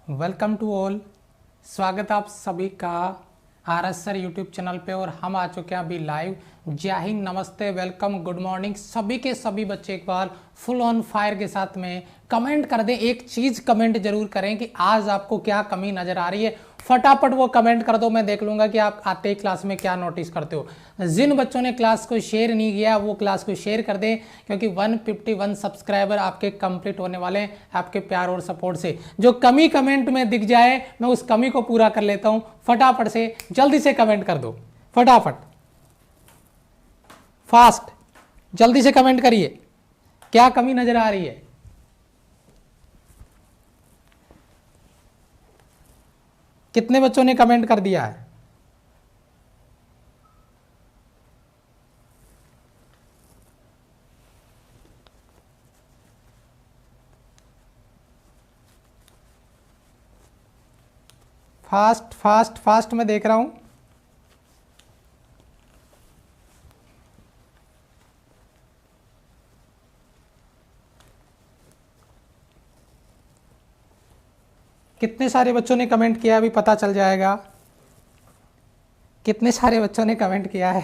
Welcome to all. स्वागत आप सभी का आरएस सर यूट्यूब चैनल पे और हम आ चुके हैं अभी लाइव। जय हिंद, नमस्ते, वेलकम, गुड मॉर्निंग सभी के सभी बच्चे। एक बार फुल ऑन फायर के साथ में कमेंट कर दें। एक चीज़ कमेंट जरूर करें कि आज आपको क्या कमी नज़र आ रही है। फटाफट वो कमेंट कर दो, मैं देख लूँगा कि आप आते ही क्लास में क्या नोटिस करते हो। जिन बच्चों ने क्लास को शेयर नहीं किया वो क्लास को शेयर कर दें, क्योंकि 151 सब्सक्राइबर आपके कंप्लीट होने वाले हैं आपके प्यार और सपोर्ट से। जो कमी कमेंट में दिख जाए मैं उस कमी को पूरा कर लेता हूँ। फटाफट से जल्दी से कमेंट कर दो, फटाफट फास्ट जल्दी से कमेंट करिए, क्या कमी नजर आ रही है। कितने बच्चों ने कमेंट कर दिया है? फास्ट फास्ट फास्ट मैं देख रहा हूं। कितने सारे बच्चों ने कमेंट किया अभी पता चल जाएगा। कितने सारे बच्चों ने कमेंट किया है?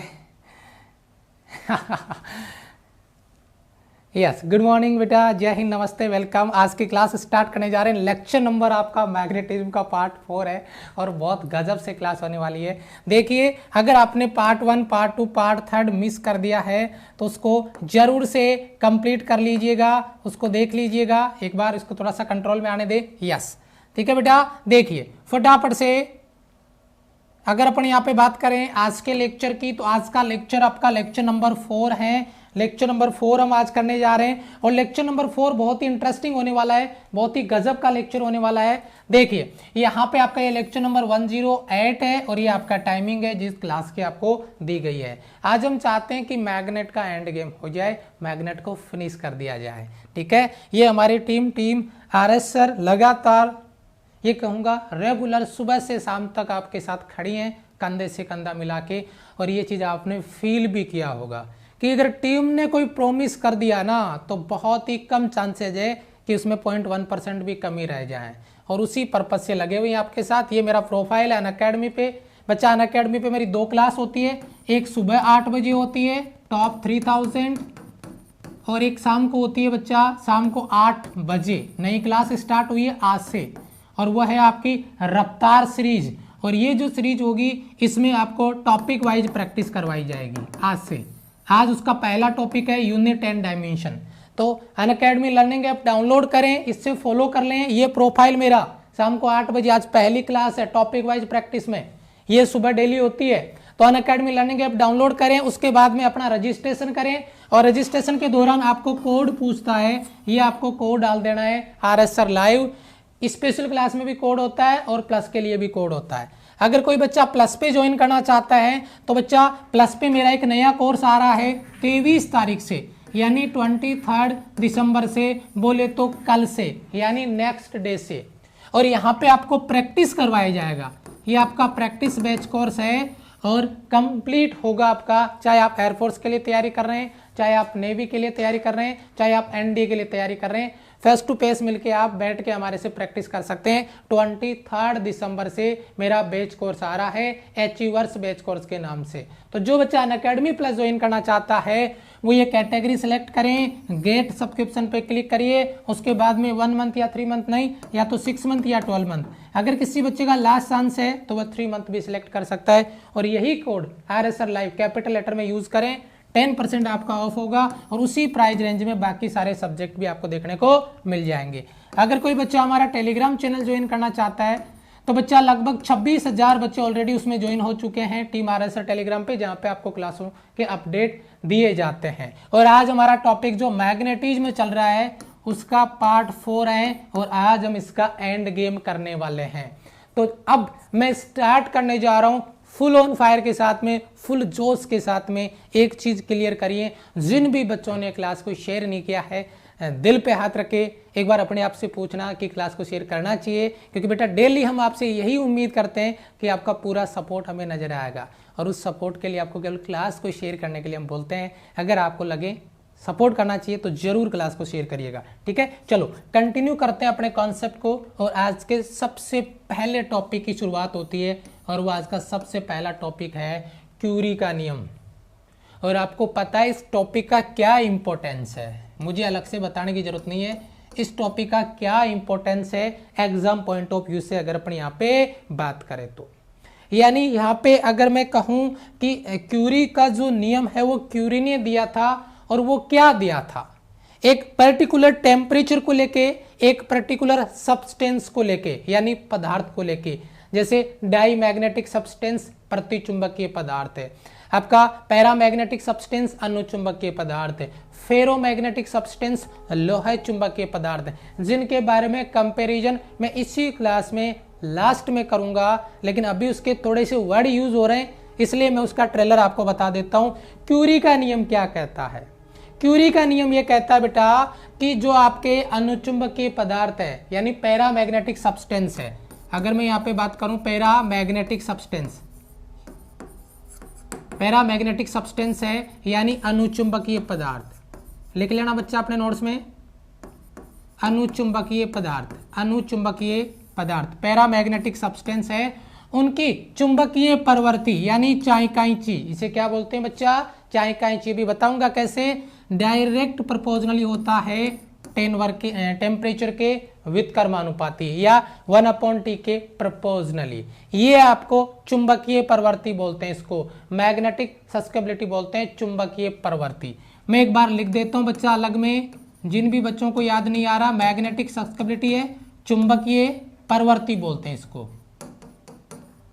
यस, गुड मॉर्निंग बेटा, जय हिंद, नमस्ते, वेलकम। आज की क्लास स्टार्ट करने जा रहे हैं। लेक्चर नंबर आपका मैग्नेटिज्म का पार्ट 4 है और बहुत गजब से क्लास होने वाली है। देखिए, अगर आपने पार्ट 1, पार्ट 2, पार्ट 3 मिस कर दिया है तो उसको जरूर से कंप्लीट कर लीजिएगा, उसको देख लीजिएगा एक बार। इसको थोड़ा सा कंट्रोल में आने दे। यस, ठीक है बेटा। देखिए फटाफट से, अगर अपन यहाँ पे बात करें आज के लेक्चर की, तो आज का लेक्चर आपका लेक्चर नंबर 4 है। लेक्चर नंबर 4 हम आज करने जा रहे हैं और लेक्चर नंबर 4 बहुत ही इंटरेस्टिंग होने वाला है, बहुत ही गजब का लेक्चर होने वाला है। देखिए यहाँ पे आपका ये लेक्चर नंबर 108 है और ये आपका टाइमिंग है जिस क्लास की आपको दी गई है। आज हम चाहते हैं कि मैग्नेट का एंड गेम हो जाए, मैग्नेट को फिनिश कर दिया जाए। ठीक है, ये हमारी टीम आरएस सर लगातार, ये कहूँगा रेगुलर, सुबह से शाम तक आपके साथ खड़ी हैं कंधे से कंधा मिला के। और ये चीज़ आपने फील भी किया होगा कि अगर टीम ने कोई प्रॉमिस कर दिया ना तो बहुत ही कम चांसेज है कि उसमें 0.1% भी कमी रह जाए। और उसी पर्पज से लगे हुए हैं आपके साथ। ये मेरा प्रोफाइल है अनअकैडमी पे। बच्चा अनअकैडमी पे मेरी 2 क्लास होती है, एक सुबह 8 बजे होती है टॉप 3000 और एक शाम को होती है बच्चा शाम को 8 बजे। नई क्लास स्टार्ट हुई है आज से और वह है आपकी रफ्तार सीरीज। और ये जो सीरीज होगी इसमें आपको टॉपिक वाइज प्रैक्टिस करवाई जाएगी आज से। आज उसका पहला टॉपिक है यूनिट एंड डायमेंशन। तो अनअकैडमी लर्निंग ऐप डाउनलोड करें, इससे फॉलो कर लें। ये प्रोफाइल मेरा शाम को 8 बजे आज पहली क्लास है टॉपिक वाइज प्रैक्टिस में, ये सुबह डेली होती है। तो अनअकैडमी लर्निंग ऐप डाउनलोड करें, उसके बाद में अपना रजिस्ट्रेशन करें और रजिस्ट्रेशन के दौरान आपको कोड पूछता है, ये आपको कोड डाल देना है RS sir live. Special class में भी कोड होता है और प्लस के लिए भी कोड होता है। अगर कोई बच्चा प्लस पे ज्वाइन करना चाहता है तो बच्चा प्लस पे मेरा एक नया कोर्स आ रहा है 23 तारीख से, यानी 23 दिसंबर से, बोले तो कल से, यानी नेक्स्ट डे से। और यहाँ पे आपको प्रैक्टिस करवाया जाएगा। ये आपका प्रैक्टिस बैच कोर्स है और कंप्लीट होगा आपका, चाहे आप एयरफोर्स के लिए तैयारी कर रहे हैं, चाहे आप नेवी के लिए तैयारी कर रहे हैं, चाहे आप एनडीए के लिए तैयारी कर रहे हैं। फेस टू फेस मिलके आप बैठ के हमारे से प्रैक्टिस कर सकते हैं। 23 दिसंबर से मेरा बैच कोर्स आ रहा है अचीवर्स बैच कोर्स के नाम से। तो जो बच्चा अनअकैडमी प्लस ज्वाइन करना चाहता है वो ये कैटेगरी सेलेक्ट करें, गेट सब्सक्रिप्शन पे क्लिक करिए। उसके बाद में 1 मंथ या 3 मंथ नहीं, या तो 6 मंथ या 12 मंथ। अगर किसी बच्चे का लास्ट चांस है तो वह 3 मंथ भी सिलेक्ट कर सकता है। और यही code RS sir live capital letter में यूज करें, 10% आपका ऑफ होगा और उसी प्राइस रेंज में बाकी सारे सब्जेक्ट भी आपको देखने को मिल जाएंगे। अगर कोई बच्चा हमारा टेलीग्राम चैनल ज्वाइन करना चाहता है तो बच्चा लगभग 26,000 बच्चे ऑलरेडी उसमें ज्वाइन हो चुके हैं टीम आरएस सर टेलीग्राम पे, जहां पे आपको क्लासों के अपडेट दिए जाते हैं। और आज हमारा टॉपिक जो मैग्नेटिज्म चल रहा है उसका पार्ट 4 है और आज हम इसका एंड गेम करने वाले हैं। तो अब मैं स्टार्ट करने जा रहा हूं फुल ऑन फायर के साथ में, फुल जोश के साथ में। एक चीज क्लियर करिए, जिन भी बच्चों ने क्लास को शेयर नहीं किया है दिल पे हाथ रखे, एक बार अपने आप से पूछना कि क्लास को शेयर करना चाहिए, क्योंकि बेटा डेली हम आपसे यही उम्मीद करते हैं कि आपका पूरा सपोर्ट हमें नजर आएगा। और उस सपोर्ट के लिए आपको केवल क्लास को शेयर करने के लिए हम बोलते हैं। अगर आपको लगे सपोर्ट करना चाहिए तो जरूर क्लास को शेयर करिएगा, ठीक है। चलो कंटिन्यू करते हैं अपने कॉन्सेप्ट को, और आज के सबसे पहले टॉपिक की शुरुआत होती है, और वो आज का सबसे पहला टॉपिक है क्यूरी का नियम। और आपको पता है इस टॉपिक का क्या इंपॉर्टेंस है, मुझे अलग से बताने की जरूरत नहीं है इस टॉपिक का क्या इंपॉर्टेंस है एग्जाम पॉइंट ऑफ व्यू से अगर अपन यहाँ पे बात करें तो। यानी यहाँ पे अगर मैं कहूँ कि क्यूरी का जो नियम है वो क्यूरी ने दिया था, और वो क्या दिया था, एक पर्टिकुलर टेम्परेचर को लेके, एक पर्टिकुलर सब्सटेंस को लेके, यानी पदार्थ को लेके। जैसे डाई मैग्नेटिक सब्सटेंस प्रतिचुंबकीय पदार्थ है, आपका पैरामैग्नेटिक सब्सटेंस अनुचुंबकीय पदार्थ है, फेरोमैग्नेटिक सब्सटेंस लोह चुंबकीय पदार्थ है, जिनके बारे में कंपैरिजन मैं इसी क्लास में लास्ट में करूंगा, लेकिन अभी उसके थोड़े से वर्ड यूज हो रहे हैं इसलिए मैं उसका ट्रेलर आपको बता देता हूं। क्यूरी का नियम क्या कहता है? क्यूरी का नियम यह कहता है बेटा कि जो आपके अनुचुंबकीय पदार्थ है यानी पैरामैग्नेटिक सब्सटेंस है, अगर मैं यहाँ पे बात करूं पैरामैग्नेटिक सब्सटेंस, पैरामैग्नेटिक सब्सटेंस है यानी अनुचुंबकीय पदार्थ, लिख लेना बच्चा अपने नोट्स में, अनुचुंबकीय पदार्थ, अनुचुंबकीय पदार्थ पैरामैग्नेटिक सब्सटेंस है, उनकी चुंबकीय प्रवृत्ति यानी चाइकाइची, इसे क्या बोलते हैं बच्चा? चाइकाइची। भी बताऊंगा कैसे, डायरेक्ट प्रोपोर्शनली होता है टेम्परेचर के व्युत्क्रमानुपाती या 1/T के प्रोपोर्शनली। ये आपको चुंबकीय प्रवृत्ति बोलते हैं, इसको मैग्नेटिक सस्केबिलिटी बोलते हैं, चुंबकीय प्रवृत्ति। मैं एक बार लिख देता हूं बच्चा अलग में, जिन भी बच्चों को याद नहीं आ रहा, मैग्नेटिक सस्केबिलिटी है, चुंबकीय प्रवृत्ति बोलते हैं इसको।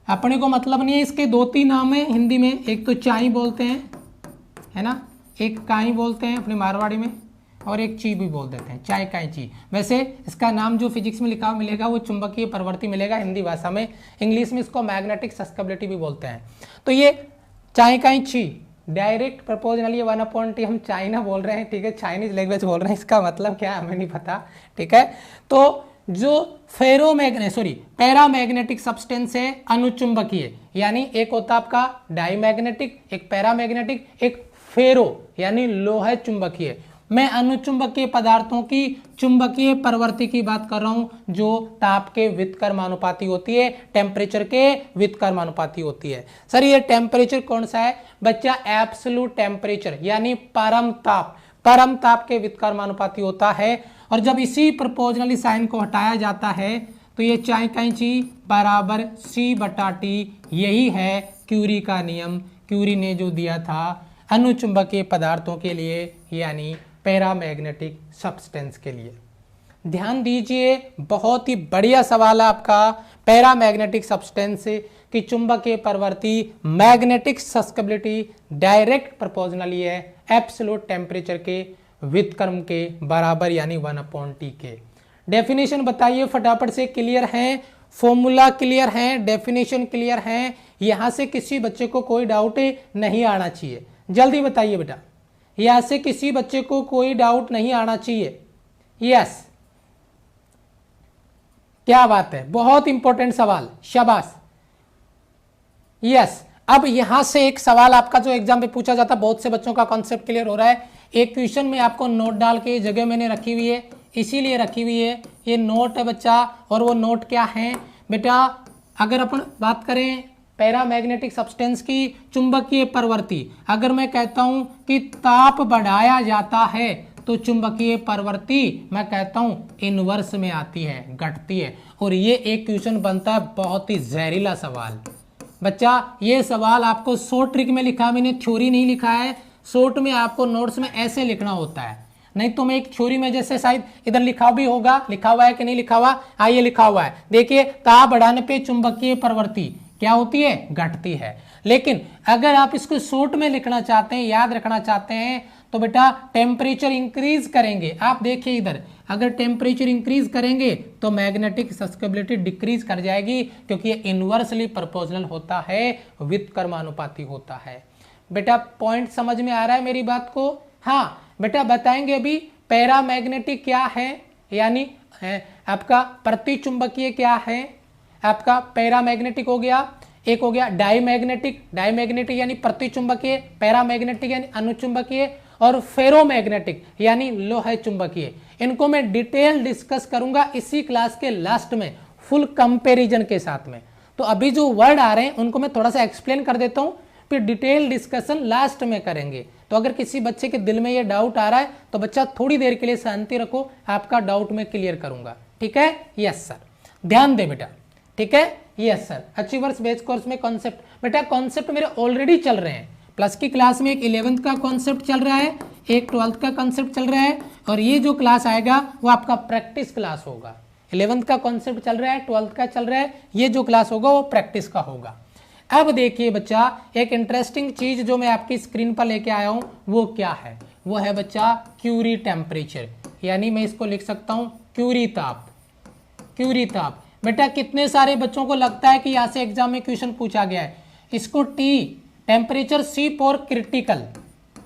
अपने को मतलब नहीं है, इसके 2-3 नाम है हिंदी में, एक तो चाई बोलते हैं, है ना, एक काई बोलते हैं अपने मारवाड़ी में, और एक ची भी बोल देते हैं, चाय काई ची। वैसे इसका नाम जो फिजिक्स में लिखा हुआ मिलेगा वो चुंबकीय प्रवृत्ति मिलेगा हिंदी भाषा में, इंग्लिश में इसको मैग्नेटिक सस्केबिलिटी भी बोलते हैं। तो ये चाय काई ची डायरेक्ट प्रोपोर्शनली 1/T, हम चाइना बोल रहे हैं, ठीक है, चाइनीज लैंग्वेज बोल रहे हैं, इसका मतलब क्या है हमें नहीं पता, ठीक है। तो जो पैरामैग्नेटिक सब्सटेंस है अनुचुंबकीय, यानी एक होता आपका डाईमैग्नेटिक, एक पैरामैग्नेटिक, एक फेरो यानी लोह चुंबकीय। मैं अनुचुंबकीय पदार्थों की चुंबकीय प्रवृत्ति की बात कर रहा हूं जो ताप के व्युत्क्रमानुपाती होती है, टेम्परेचर के व्युत्क्रमानुपाती होती है। सर ये टेम्परेचर कौन सा है बच्चा? एब्सोल्यूट टेम्परेचर यानी परम ताप के व्युत्क्रमानुपाती होता है। और जब इसी प्रोपोर्शनली साइन को हटाया जाता है तो ये चाय कैंची बराबर C/T, यही है क्यूरी का नियम। क्यूरी ने जो दिया था अनुचुंबकीय पदार्थों के लिए यानी पैरामैग्नेटिक सब्सटेंस के लिए। ध्यान दीजिए, बहुत ही बढ़िया सवाल है आपका। पैरामैग्नेटिक सब्सटेंस की चुंबकीय प्रवृत्ति मैग्नेटिक सस्केबिलिटी डायरेक्ट प्रोपोर्शनली है एब्सोल्यूट टेम्परेचर के व्युत्क्रम के बराबर यानी 1/T के। डेफिनेशन बताइए फटाफट से, क्लियर है? फॉर्मूला क्लियर है? डेफिनेशन क्लियर है? यहां से किसी बच्चे को कोई डाउट नहीं आना चाहिए, जल्दी बताइए बेटा, यहां से किसी बच्चे को कोई डाउट नहीं आना चाहिए। यस, क्या बात है, बहुत इंपॉर्टेंट सवाल, शाबाश। यस, अब यहां से एक सवाल आपका जो एग्जाम में पूछा जाता, बहुत से बच्चों का कॉन्सेप्ट क्लियर हो रहा है। एक क्वेश्चन में आपको नोट डाल के जगह मैंने रखी हुई है, इसीलिए रखी हुई है, ये नोट है बच्चा। और वो नोट क्या है बेटा? अगर अपन बात करें पैरामैग्नेटिक सब्सटेंस की चुंबकीय प्रवृत्ति, अगर मैं कहता हूं कि ताप बढ़ाया जाता है तो चुंबकीय प्रवृत्ति मैं कहता हूं इनवर्स में आती है, घटती है। और ये एक क्वेश्चन बनता है बहुत ही जहरीला सवाल बच्चा। ये सवाल आपको शॉर्ट ट्रिक में लिखा है, मैंने थ्योरी नहीं लिखा है, शॉर्ट में आपको नोट्स में ऐसे लिखना होता है, नहीं तो मैं एक थ्योरी में जैसे शायद इधर लिखा भी होगा, लिखा हुआ है कि नहीं लिखा हुआ? आइए लिखा हुआ है, देखिए, ताप बढ़ाने पे चुंबकीय प्रवृत्ति क्या होती है? घटती है। लेकिन अगर आप इसको शॉर्ट में लिखना चाहते हैं, याद रखना चाहते हैं, तो बेटा टेम्परेचर इंक्रीज करेंगे। आप देखिए इधर, अगर टेम्परेचर इंक्रीज करेंगे तो मैग्नेटिक सस्केबिलिटी डिक्रीज कर जाएगी, क्योंकि ये इनवर्सली प्रोपोर्शनल होता है, व्युत्क्रमानुपाती होता है। बेटा पॉइंट समझ में आ रहा है मेरी बात को? हाँ बेटा, बताएंगे अभी पैरामैग्नेटिक क्या है, यानी आपका प्रतिचुंबकीय क्या है। आपका पैरामैग्नेटिक हो गया, एक हो गया डाईमैग्नेटिक, डाईमैग्नेटिक यानी प्रतिचुंबकीय, पैरामैग्नेटिक यानी अनुचुंबकीय, और फेरोमैग्नेटिक यानी लोह चुंबकीय, इनको मैं डिटेल डिस्कस करूंगा इसी क्लास के लास्ट में फुल कंपैरिजन के साथ में। तो अभी जो वर्ड आ रहे हैं उनको मैं थोड़ा सा एक्सप्लेन कर देता हूं, फिर डिटेल डिस्कशन लास्ट में करेंगे। तो अगर किसी बच्चे के दिल में ये डाउट आ रहा है तो बच्चा थोड़ी देर के लिए शांति रखो, आपका डाउट मैं क्लियर करूंगा। ठीक है? यस सर, ध्यान दे बेटा। ठीक है? Yes sir. Achievers base course में कॉन्सेप्ट, बेटा कॉन्सेप्ट मेरे ऑलरेडी चल रहे हैं। प्लस की क्लास में एक 11th का कॉन्सेप्ट चल रहा है, एक 12th का कॉन्सेप्ट चल रहा है, और ये जो क्लास आएगा वो आपका प्रैक्टिस क्लास होगा। 11th का कॉन्सेप्ट चल रहा है, 12th का चल रहा है, ये जो क्लास होगा वो प्रैक्टिस का होगा। अब देखिए बच्चा, एक इंटरेस्टिंग चीज जो मैं आपकी स्क्रीन पर लेके आया हूं वो क्या है? वो है बच्चा क्यूरी टेम्परेचर, यानी मैं इसको लिख सकता हूं क्यूरी ताप। क्यूरी ताप बेटा कितने सारे बच्चों को लगता है कि यहां से एग्जाम में क्वेश्चन पूछा गया है? इसको T temperature C for critical,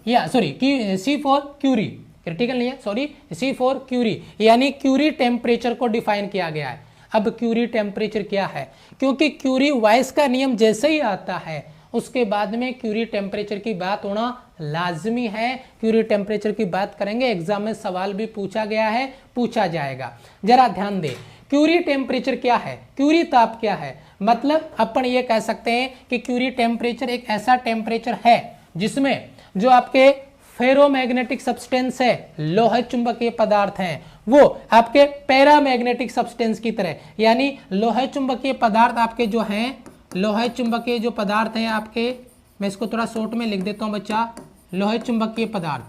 या sorry C for Curie, critical नहीं है सॉरी, सी फॉर क्यूरी, यानी क्यूरी टेम्परेचर को डिफाइन किया गया है। अब क्यूरी टेम्परेचर क्या है? क्योंकि क्यूरी वाइस का नियम जैसे ही आता है उसके बाद में क्यूरी टेम्परेचर की बात होना लाजमी है। क्यूरी टेम्परेचर की बात करेंगे, एग्जाम में सवाल भी पूछा गया है, पूछा जाएगा। जरा ध्यान दे, क्यूरी टेम्परेचर क्या है? क्यूरी ताप क्या है? मतलब अपन ये कह सकते हैं कि क्यूरी टेम्परेचर एक ऐसा टेम्परेचर है जिसमें जो आपके फेरोमैग्नेटिक सब्सटेंस है, लोह चुंबकीय पदार्थ हैं, वो आपके पैरामैग्नेटिक सब्सटेंस की तरह, यानी लोह चुंबकीय पदार्थ आपके जो हैं, लोह चुंबकीय जो पदार्थ हैं आपके, मैं इसको थोड़ा शॉर्ट में लिख देता हूं बच्चा, लोह चुंबकीय पदार्थ,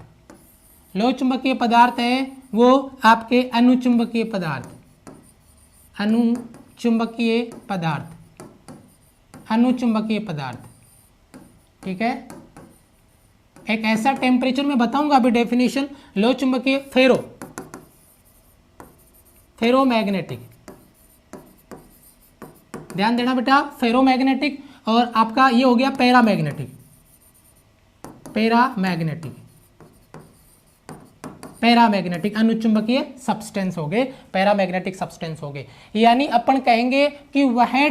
लोह चुंबकीय पदार्थ है वो आपके अनुचुंबकीय पदार्थ, अनुचुंबकीय पदार्थ, अनुचुंबकीय पदार्थ। ठीक है? एक ऐसा टेम्परेचर मैं बताऊंगा अभी डेफिनेशन, लो चुंबकीय फेरोमैग्नेटिक, ध्यान देना बेटा, फेरोमैग्नेटिक, और आपका ये हो गया पैरामैग्नेटिक, पैरामैग्नेटिक अनुचुंबकीय सब्सटेंस हो गए, पैरामैग्नेटिक सब्सटेंस हो गए। यानी अपन कहेंगे कि वह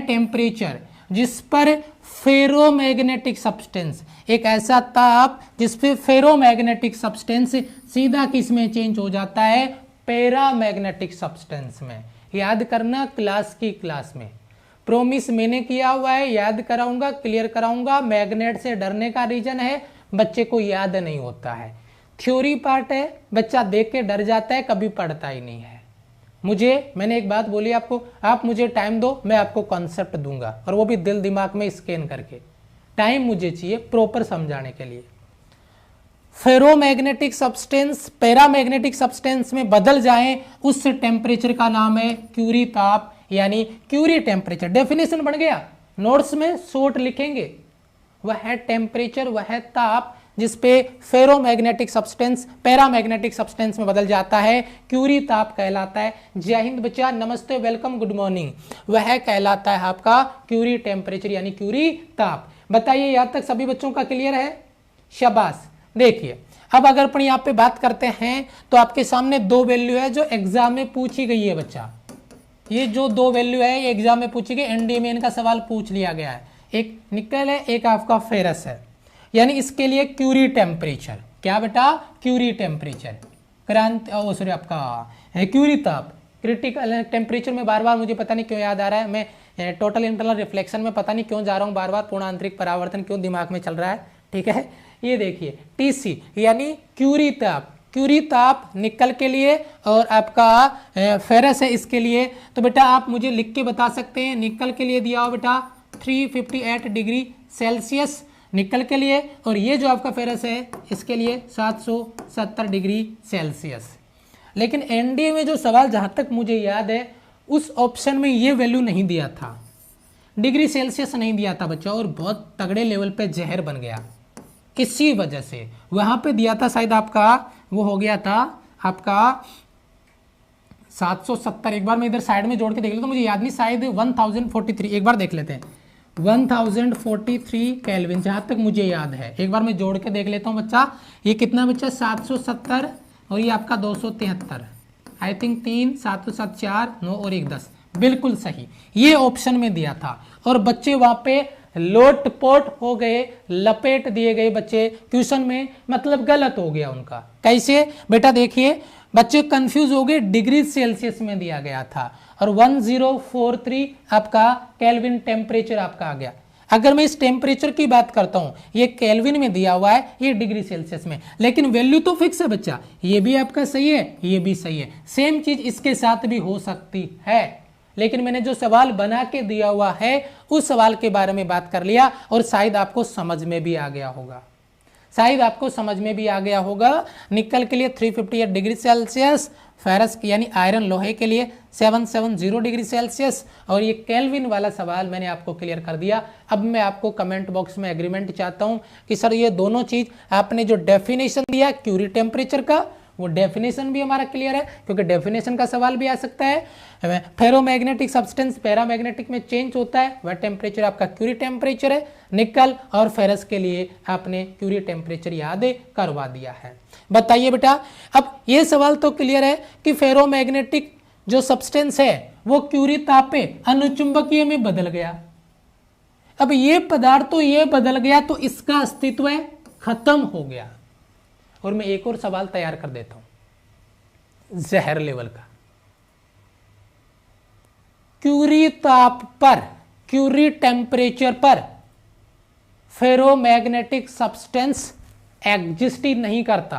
टेम्परेचर जिस पर फेरोमैग्नेटिक सब्सटेंस, एक ऐसा ताप जिस पे फेरोमैग्नेटिक सब्सटेंस सीधा किस में चेंज हो जाता है? पैरामैग्नेटिक सब्सटेंस में। याद करना क्लास में, प्रोमिस मैंने किया हुआ है, याद कराऊंगा, क्लियर कराऊंगा। मैग्नेट से डरने का रीजन है बच्चे को याद नहीं होता है, थ्योरी पार्ट है, बच्चा देख के डर जाता है, कभी पढ़ता ही नहीं है। मैंने एक बात बोली आपको, आप मुझे टाइम दो, मैं आपको कॉन्सेप्ट दूंगा, और वो भी दिल दिमाग में स्कैन करके। टाइम मुझे चाहिए प्रॉपर समझाने के लिए। फेरोमैग्नेटिक सब्सटेंस पैरामैग्नेटिक सब्सटेंस में बदल जाएं, उस टेम्परेचर का नाम है क्यूरी ताप, यानी क्यूरी टेम्परेचर। डेफिनेशन बन गया, नोट्स में शॉर्ट लिखेंगे। वह है टेम्परेचर, वह है ताप जिसपे फेरोमैग्नेटिक सब्सटेंस पैरामैग्नेटिक सब्सटेंस में बदल जाता है, क्यूरी ताप कहलाता है। जय हिंद बच्चा, नमस्ते, वेलकम, गुड मॉर्निंग। वह कहलाता है आपका क्यूरी टेम्परेचर यानी क्यूरी ताप। बताइए यहाँ तक सभी बच्चों का क्लियर है? शाबाश। देखिए अब अगर अपन यहाँ पे बात करते हैं तो आपके सामने दो वैल्यू है जो एग्जाम में पूछी गई है बच्चा। ये जो दो वैल्यू है ये एग्जाम में पूछी गई, एनडीए में इनका सवाल पूछ लिया गया है। एक निकल है, एक आपका फेरस है, यानी इसके लिए क्यूरी टेम्परेचर, क्या बेटा? क्यूरी टेम्परेचर, सॉरी आपका क्यूरी ताप, क्रिटिकल टेम्परेचर में बार बार मुझे पता नहीं क्यों याद आ रहा है, मैं टोटल इंटरनल रिफ्लेक्शन में पता नहीं क्यों जा रहा हूँ बार बार, पूर्ण आंतरिक परावर्तन क्यों दिमाग में चल रहा है। ठीक है, ये देखिए टीसी यानी क्यूरी ताप, क्यूरी ताप निकल के लिए, और आपका फेरस है इसके लिए। तो बेटा आप मुझे लिख के बता सकते हैं, निकल के लिए दिया हो बेटा 358 डिग्री सेल्सियस निकल के लिए, और ये जो आपका फेरस है इसके लिए 770 डिग्री सेल्सियस। लेकिन एनडीए में जो सवाल जहां तक मुझे याद है उस ऑप्शन में ये वैल्यू नहीं दिया था, डिग्री सेल्सियस नहीं दिया था बच्चा, और बहुत तगड़े लेवल पे जहर बन गया इसी वजह से। वहां पे दिया था शायद आपका, वो हो गया था आपका 770, एक बार मैं इधर साइड में जोड़ के देख लेता हूं, मुझे याद नहीं, शायद 1043, एक बार देख लेते हैं, 1043 केल्विन जहां तक मुझे याद है। एक बार मैं जोड़ के देख लेता हूं बच्चा, ये कितना बच्चा 770 और ये आपका 273, आई थिंक 3 7 7 4 9 और 1 10, बिल्कुल सही, ये ऑप्शन में दिया था। और बच्चे वहां पे लोटपोट हो गए, लपेट दिए गए बच्चे क्वेश्चन में, मतलब गलत हो गया उनका। कैसे बेटा देखिए, बच्चे कंफ्यूज हो गए, डिग्री सेल्सियस में दिया गया था और 1043 आपका केल्विन टेम्परेचर आपका आ गया। अगर मैं इस टेम्परेचर की बात करता हूं, ये केल्विन में दिया हुआ है, ये डिग्री सेल्सियस में, लेकिन वैल्यू तो फिक्स है बच्चा, ये भी आपका सही है, ये भी सही है। सेम चीज इसके साथ भी हो सकती है, लेकिन मैंने जो सवाल बना के दिया हुआ है उस सवाल के बारे में बात कर लिया और शायद आपको समझ में भी आ गया होगा, शायद आपको समझ में भी आ गया होगा। निकल के लिए 358 डिग्री सेल्सियस, फेरस यानी आयरन लोहे के लिए 770 डिग्री सेल्सियस, और ये केल्विन वाला सवाल मैंने आपको क्लियर कर दिया। अब मैं आपको कमेंट बॉक्स में एग्रीमेंट चाहता हूं कि सर ये दोनों चीज आपने जो डेफिनेशन दिया क्यूरी टेम्परेचर का, वो डेफिनेशन भी हमारा क्लियर है, क्योंकि डेफिनेशन का सवाल भी आ सकता है। फेरोमैग्नेटिक सब्सटेंस पैरामैग्नेटिक में चेंज होता है, वह टेम्परेचर आपका क्यूरी टेम्परेचर है। निकल और फेरस के लिए आपने क्यूरी टेम्परेचर याद करवा दिया है। बताइए बेटा, अब ये सवाल तो क्लियर है कि फेरोमैग्नेटिक जो सब्सटेंस है वो क्यूरी ताप पे अनुचुंबकीय में बदल गया। अब ये पदार्थ तो ये बदल गया तो इसका अस्तित्व खत्म हो गया। और मैं एक और सवाल तैयार कर देता हूं जहर लेवल का। क्यूरी ताप पर, क्यूरी टेम्परेचर पर फेरोमैग्नेटिक सब्सटेंस एग्जिस्ट ही नहीं करता,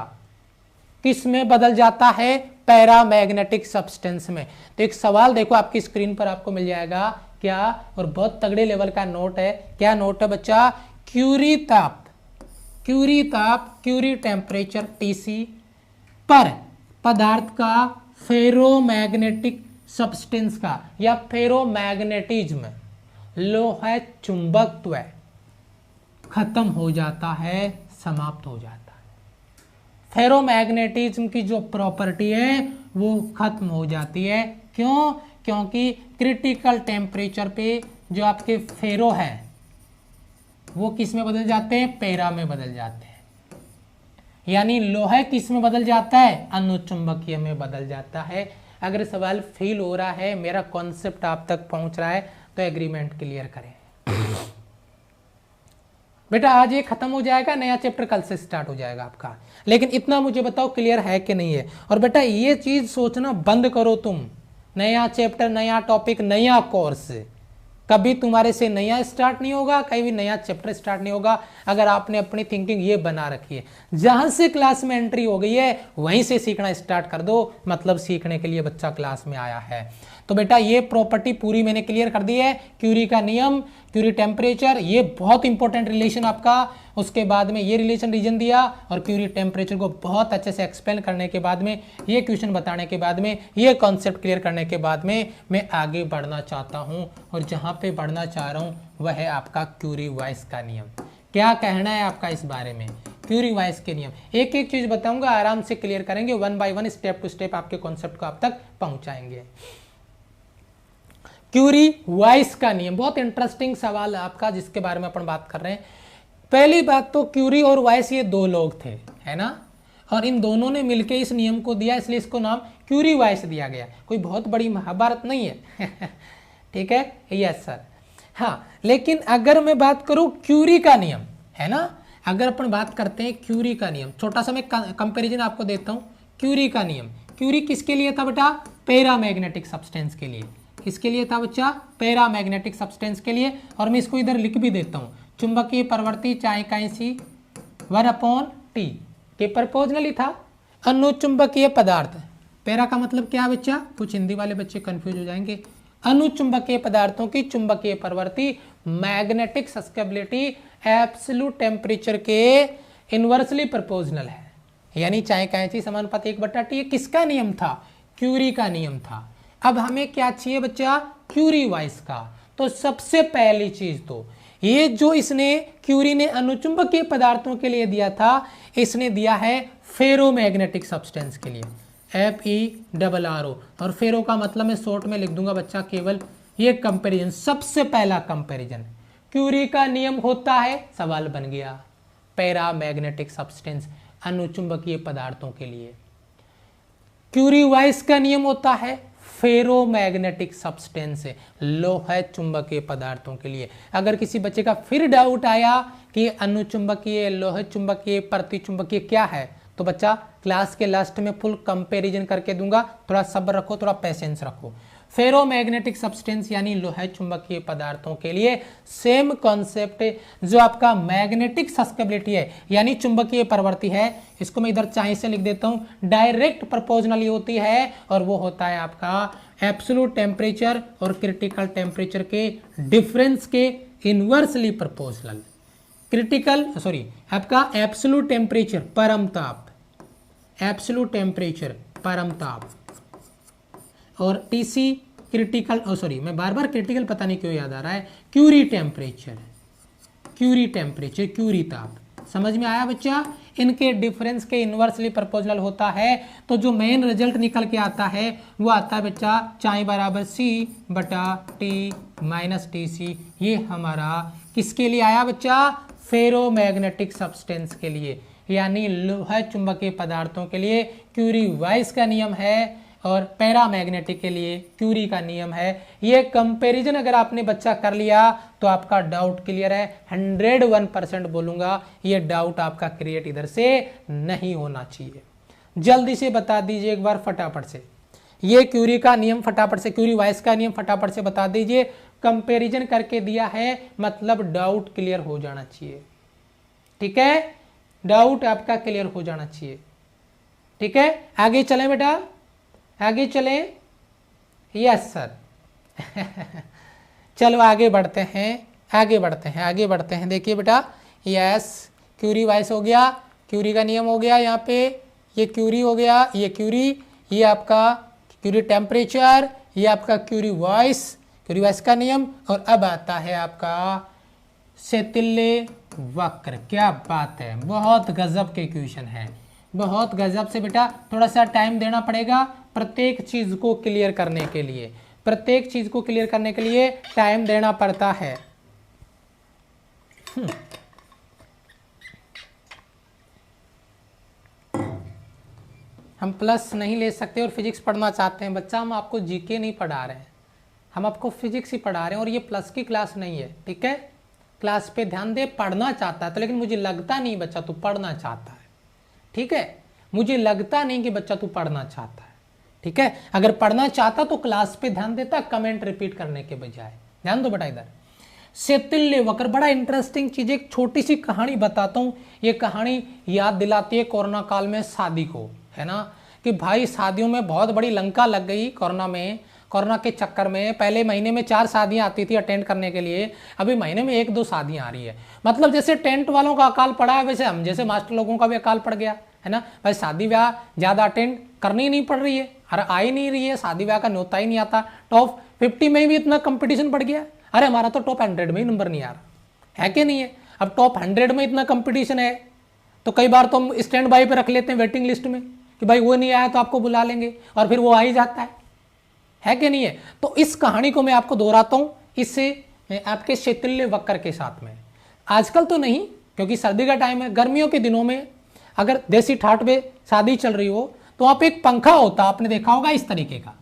किस में बदल जाता है? पैरामैग्नेटिक सब्सटेंस में। तो एक सवाल देखो आपकी स्क्रीन पर आपको मिल जाएगा क्या, और बहुत तगड़े लेवल का नोट है। क्या नोट है बच्चा? क्यूरी ताप, क्यूरी ताप, क्यूरी टेम्परेचर टीसी पर पदार्थ का फेरोमैग्नेटिक सब्सटेंस का या फेरोमैग्नेटिज्म लोह चुंबकत्व खत्म हो जाता है, समाप्त हो जाता है। फेरोमैग्नेटिज्म की जो प्रॉपर्टी है वो खत्म हो जाती है। क्यों? क्योंकि क्रिटिकल टेम्परेचर पे जो आपके फेरो है वो किस में बदल जाते हैं? पैरा में बदल जाते हैं। यानी लोहा किस में बदल जाता है? अनुचुंबकीय में बदल जाता है। अगर सवाल फील हो रहा है, मेरा कॉन्सेप्ट आप तक पहुंच रहा है, तो एग्रीमेंट क्लियर करें। बेटा आज ये खत्म हो जाएगा, नया चैप्टर कल से स्टार्ट हो जाएगा आपका। लेकिन इतना मुझे बताओ क्लियर है कि नहीं है। और बेटा ये चीज सोचना बंद करो तुम, नया चैप्टर, नया टॉपिक, नया कोर्स, कभी तुम्हारे से नया स्टार्ट नहीं होगा, कहीं भी नया चैप्टर स्टार्ट नहीं होगा अगर आपने अपनी थिंकिंग ये बना रखी है। जहां से क्लास में एंट्री हो गई है वहीं से सीखना स्टार्ट कर दो, मतलब सीखने के लिए बच्चा क्लास में आया है। तो बेटा ये प्रॉपर्टी पूरी मैंने क्लियर कर दी है। क्यूरी का नियम, क्यूरी टेम्परेचर, ये बहुत इंपॉर्टेंट रिलेशन आपका। उसके बाद में ये रिलेशन रीजन दिया और क्यूरी टेम्परेचर को बहुत अच्छे से एक्सप्लेन करने के बाद में, ये क्वेश्चन बताने के बाद में, ये कॉन्सेप्ट क्लियर करने के बाद में मैं आगे बढ़ना चाहता हूँ। और जहाँ पे बढ़ना चाह रहा हूँ वह है आपका क्यूरी वाइस का नियम। क्या कहना है आपका इस बारे में? क्यूरी वाइस के नियम एक एक चीज बताऊंगा, आराम से क्लियर करेंगे, 1 बाय 1 स्टेप टू स्टेप आपके कॉन्सेप्ट को आप तक पहुंचाएंगे। क्यूरी वाइस का नियम बहुत इंटरेस्टिंग सवाल है आपका, जिसके बारे में अपन बात कर रहे हैं। पहली बात तो क्यूरी और वाइस ये दो लोग थे, है ना, और इन दोनों ने मिलकर इस नियम को दिया, इसलिए इसको नाम क्यूरी वाइस दिया गया। कोई बहुत बड़ी महाभारत नहीं है। ठीक है, यस सर। हाँ, लेकिन अगर मैं बात करूं क्यूरी का नियम, है ना, अगर अपन बात करते हैं क्यूरी का नियम, छोटा सा मैं कंपैरिजन आपको देता हूं। क्यूरी का नियम, क्यूरी किसके लिए था बेटा? पैरामैग्नेटिक सब्सटेंस के लिए। किसके लिए था बच्चा? पैरामैग्नेटिक सब्सटेंस के लिए। और मैं इसको इधर लिख भी देता हूं, चुंबकीय प्रवृत्ति चाहे कहीं सी 1/T के प्रपोजनली था। अनुचुंबकीय पदार्थ, पैरा का मतलब क्या बच्चा? कुछ हिंदी वाले बच्चे कंफ्यूज हो जाएंगे। अनुचुंबकीय पदार्थों की चुंबकीय प्रवृत्ति मैग्नेटिक सस्केबिलिटी एब्सोल्यूट टेम्परेचर के इनवर्सली प्रोपोर्शनल है, यानी चाहे कहीं सी समानुपात 1/T। किसका नियम था? क्यूरी का नियम था। अब हमें क्या चाहिए बच्चा? क्यूरी वाइस का। तो सबसे पहली चीज तो ये जो इसने क्यूरी ने अनुचुंबकीय पदार्थों के लिए दिया था, इसने दिया है फेरोमैग्नेटिक सब्सटेंस के लिए, FeRO। और फेरो का मतलब मैं शॉर्ट में लिख दूंगा बच्चा, केवल ये कंपैरिजन, सबसे पहला कंपैरिजन क्यूरी का नियम होता है। सवाल बन गया, पैरामैग्नेटिक सब्सटेंस अनुचुंबकीय पदार्थों के लिए। क्यूरी वाइस का नियम होता है फेरोमैग्नेटिक सब्सटेंस है, लोह चुंबकीय पदार्थों के लिए। अगर किसी बच्चे का फिर डाउट आया कि अनुचुंबकीय, लोह चुंबकीय, प्रतिचुंबकीय क्या है, तो बच्चा क्लास के लास्ट में फुल कंपैरिजन करके दूंगा, थोड़ा सब्र रखो, थोड़ा पेशेंस रखो। फेरोमैग्नेटिक सब्सटेंस यानी लोह चुंबकीय पदार्थों के लिए सेम कॉन्सेप्ट जो आपका मैग्नेटिक सस्केबिलिटी है यानी चुंबकीय प्रवृत्ति है, इसको मैं इधर चाहे से लिख देता हूं, डायरेक्ट प्रोपोर्शनली होती है, और वो होता है आपका एब्सोल्यूट टेम्परेचर और क्रिटिकल टेम्परेचर के डिफरेंस के इनवर्सली प्रोपोर्शनल। क्रिटिकल आपका एब्सोल्यूट टेम्परेचर परम ताप, एब्सोल्यूट टेम्परेचर परम ताप, और टीसी क्रिटिकल, मैं बार बार क्रिटिकल पता नहीं क्यों याद आ रहा है, क्यूरी टेम्परेचर, क्यूरी ताप। समझ में आया बच्चा? इनके डिफरेंस के इनवर्सली प्रोपोर्शनल होता है, तो जो मेन रिजल्ट निकल के आता है वो आता है बच्चा चाई बराबर C बटा T माइनस TC। ये हमारा किसके लिए आया बच्चा? फेरोमैग्नेटिक सब्सटेंस के लिए, यानी लोह चुंबकीय पदार्थों के लिए क्यूरी वाइस का नियम है, और पैरामैग्नेटिक के लिए क्यूरी का नियम है। ये कंपैरिजन अगर आपने बच्चा कर लिया तो आपका डाउट क्लियर है, 101% बोलूंगा, ये डाउट आपका क्रिएट इधर से नहीं होना चाहिए। जल्दी से बता दीजिए एक बार फटाफट से, ये क्यूरी का नियम फटाफट से, क्यूरी वाइस का नियम फटाफट से बता दीजिए। कंपैरिजन करके दिया है मतलब डाउट क्लियर हो जाना चाहिए, ठीक है? डाउट आपका क्लियर हो जाना चाहिए, ठीक है? आगे चलें बेटा, आगे चले। यस सर चलो आगे बढ़ते हैं। देखिए बेटा, यस क्यूरी वाइस हो गया, क्यूरी का नियम हो गया, यहाँ पे ये क्यूरी हो गया, ये क्यूरी, ये आपका क्यूरी टेम्परेचर, ये आपका क्यूरी वाइस का नियम, और अब आता है आपका सेतिल्य वक्र। क्या बात है, बहुत गजब के क्वेश्चन है, बहुत गजब से बेटा। थोड़ा सा टाइम देना पड़ेगा प्रत्येक चीज को क्लियर करने के लिए, प्रत्येक चीज को क्लियर करने के लिए टाइम देना पड़ता है। हम प्लस नहीं ले सकते और फिजिक्स पढ़ना चाहते हैं बच्चा, हम आपको जीके नहीं पढ़ा रहे हैं, हम आपको फिजिक्स ही पढ़ा रहे हैं, और ये प्लस की क्लास नहीं है, ठीक है? क्लास पे ध्यान दे, पढ़ना चाहता है तो, लेकिन मुझे लगता नहीं बच्चा तू पढ़ना चाहता है, ठीक है? मुझे लगता नहीं कि बच्चा तू पढ़ना चाहता है, ठीक है? अगर पढ़ना चाहता तो क्लास पे ध्यान देता, कमेंट रिपीट करने के बजाय। ध्यान दो बेटा इधर, सेतिल्य वक्र बड़ा इंटरेस्टिंग चीज, एक छोटी सी कहानी बताता हूँ। ये कहानी याद दिलाती है कोरोना काल में शादी को, है ना, कि भाई शादियों में बहुत बड़ी लंका लग गई कोरोना के चक्कर में। पहले महीने में 4 शादियां आती थी अटेंड करने के लिए, अभी महीने में 1-2 शादियां आ रही है। मतलब जैसे टेंट वालों का अकाल पड़ा है, वैसे हम जैसे मास्टर लोगों का भी अकाल पड़ गया, है ना भाई। शादी ब्याह ज्यादा अटेंड करनी नहीं पड़ रही है, अरे आ ही नहीं रही है, शादी ब्याह का न्योता ही नहीं आता। टॉप 50 में भी इतना कंपटीशन बढ़ गया, अरे हमारा तो टॉप 100 में ही नंबर नहीं आ रहा है कि नहीं है? अब टॉप 100 में इतना कंपटीशन है तो कई बार तो हम स्टैंड बाई पे रख लेते हैं वेटिंग लिस्ट में कि भाई वो नहीं आया तो आपको बुला लेंगे, और फिर वो आ ही जाता है कि नहीं है? तो इस कहानी को मैं आपको दोहराता हूं, इससे आपके सेतिल्य वक्र के साथ में। आजकल तो नहीं, क्योंकि सर्दी का टाइम है, गर्मियों के दिनों में अगर देसी ठाट पे शादी चल रही हो तो वहाँ पे एक पंखा होता, आपने देखा होगा इस तरीके का,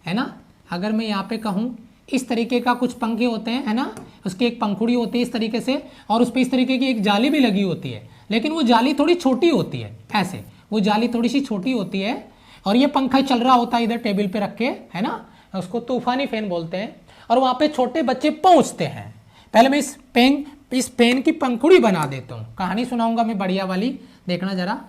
है ना? अगर मैं यहाँ पे कहूँ इस तरीके का कुछ पंखे होते हैं, है ना, उसकी एक पंखुड़ी होती है इस तरीके से, और उस पर इस तरीके की एक जाली भी लगी होती है, लेकिन वो जाली थोड़ी छोटी होती है, ऐसे वो जाली थोड़ी सी छोटी होती है, और ये पंखा चल रहा होता है इधर टेबल पे रख के, है ना, उसको तूफानी फैन बोलते हैं। और वहाँ पे छोटे बच्चे पहुँचते हैं। पहले मैं इस पेन की पंखुड़ी बना देता हूँ, कहानी सुनाऊंगा मैं बढ़िया वाली, देखना जरा,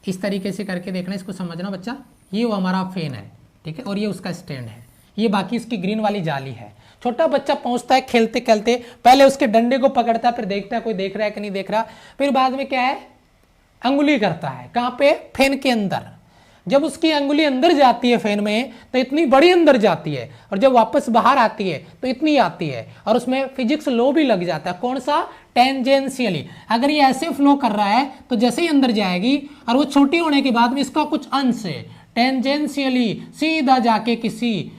इस तरीके से करके देखना, इसको समझना बच्चा। ये वो हमारा फैन है, ठीक है, और ये उसका स्टैंड है, ये बाकी इसकी ग्रीन वाली जाली है। छोटा बच्चा पहुंचता है खेलते खेलते, पहले उसके डंडे को पकड़ता है, फिर देखता है कोई देख रहा है कि नहीं देख रहा, फिर बाद में क्या है, अंगुली करता है, कहाँ पे, फैन के अंदर। जब उसकी अंगुली अंदर जाती है फैन में तो इतनी बड़ी अंदर जाती है, और जब वापस बाहर आती है तो इतनी आती है, और उसमें फिजिक्स लॉ भी लग जाता है। कौन सा, टेंजेंशियली। अगर ये ऐसे फ्लो कर रहा है तो जैसे ही अंदर जाएगी, और वो छोटी होने के बाद में इसका कुछ अंश है टेंजेंशियली सीधा जाके किसी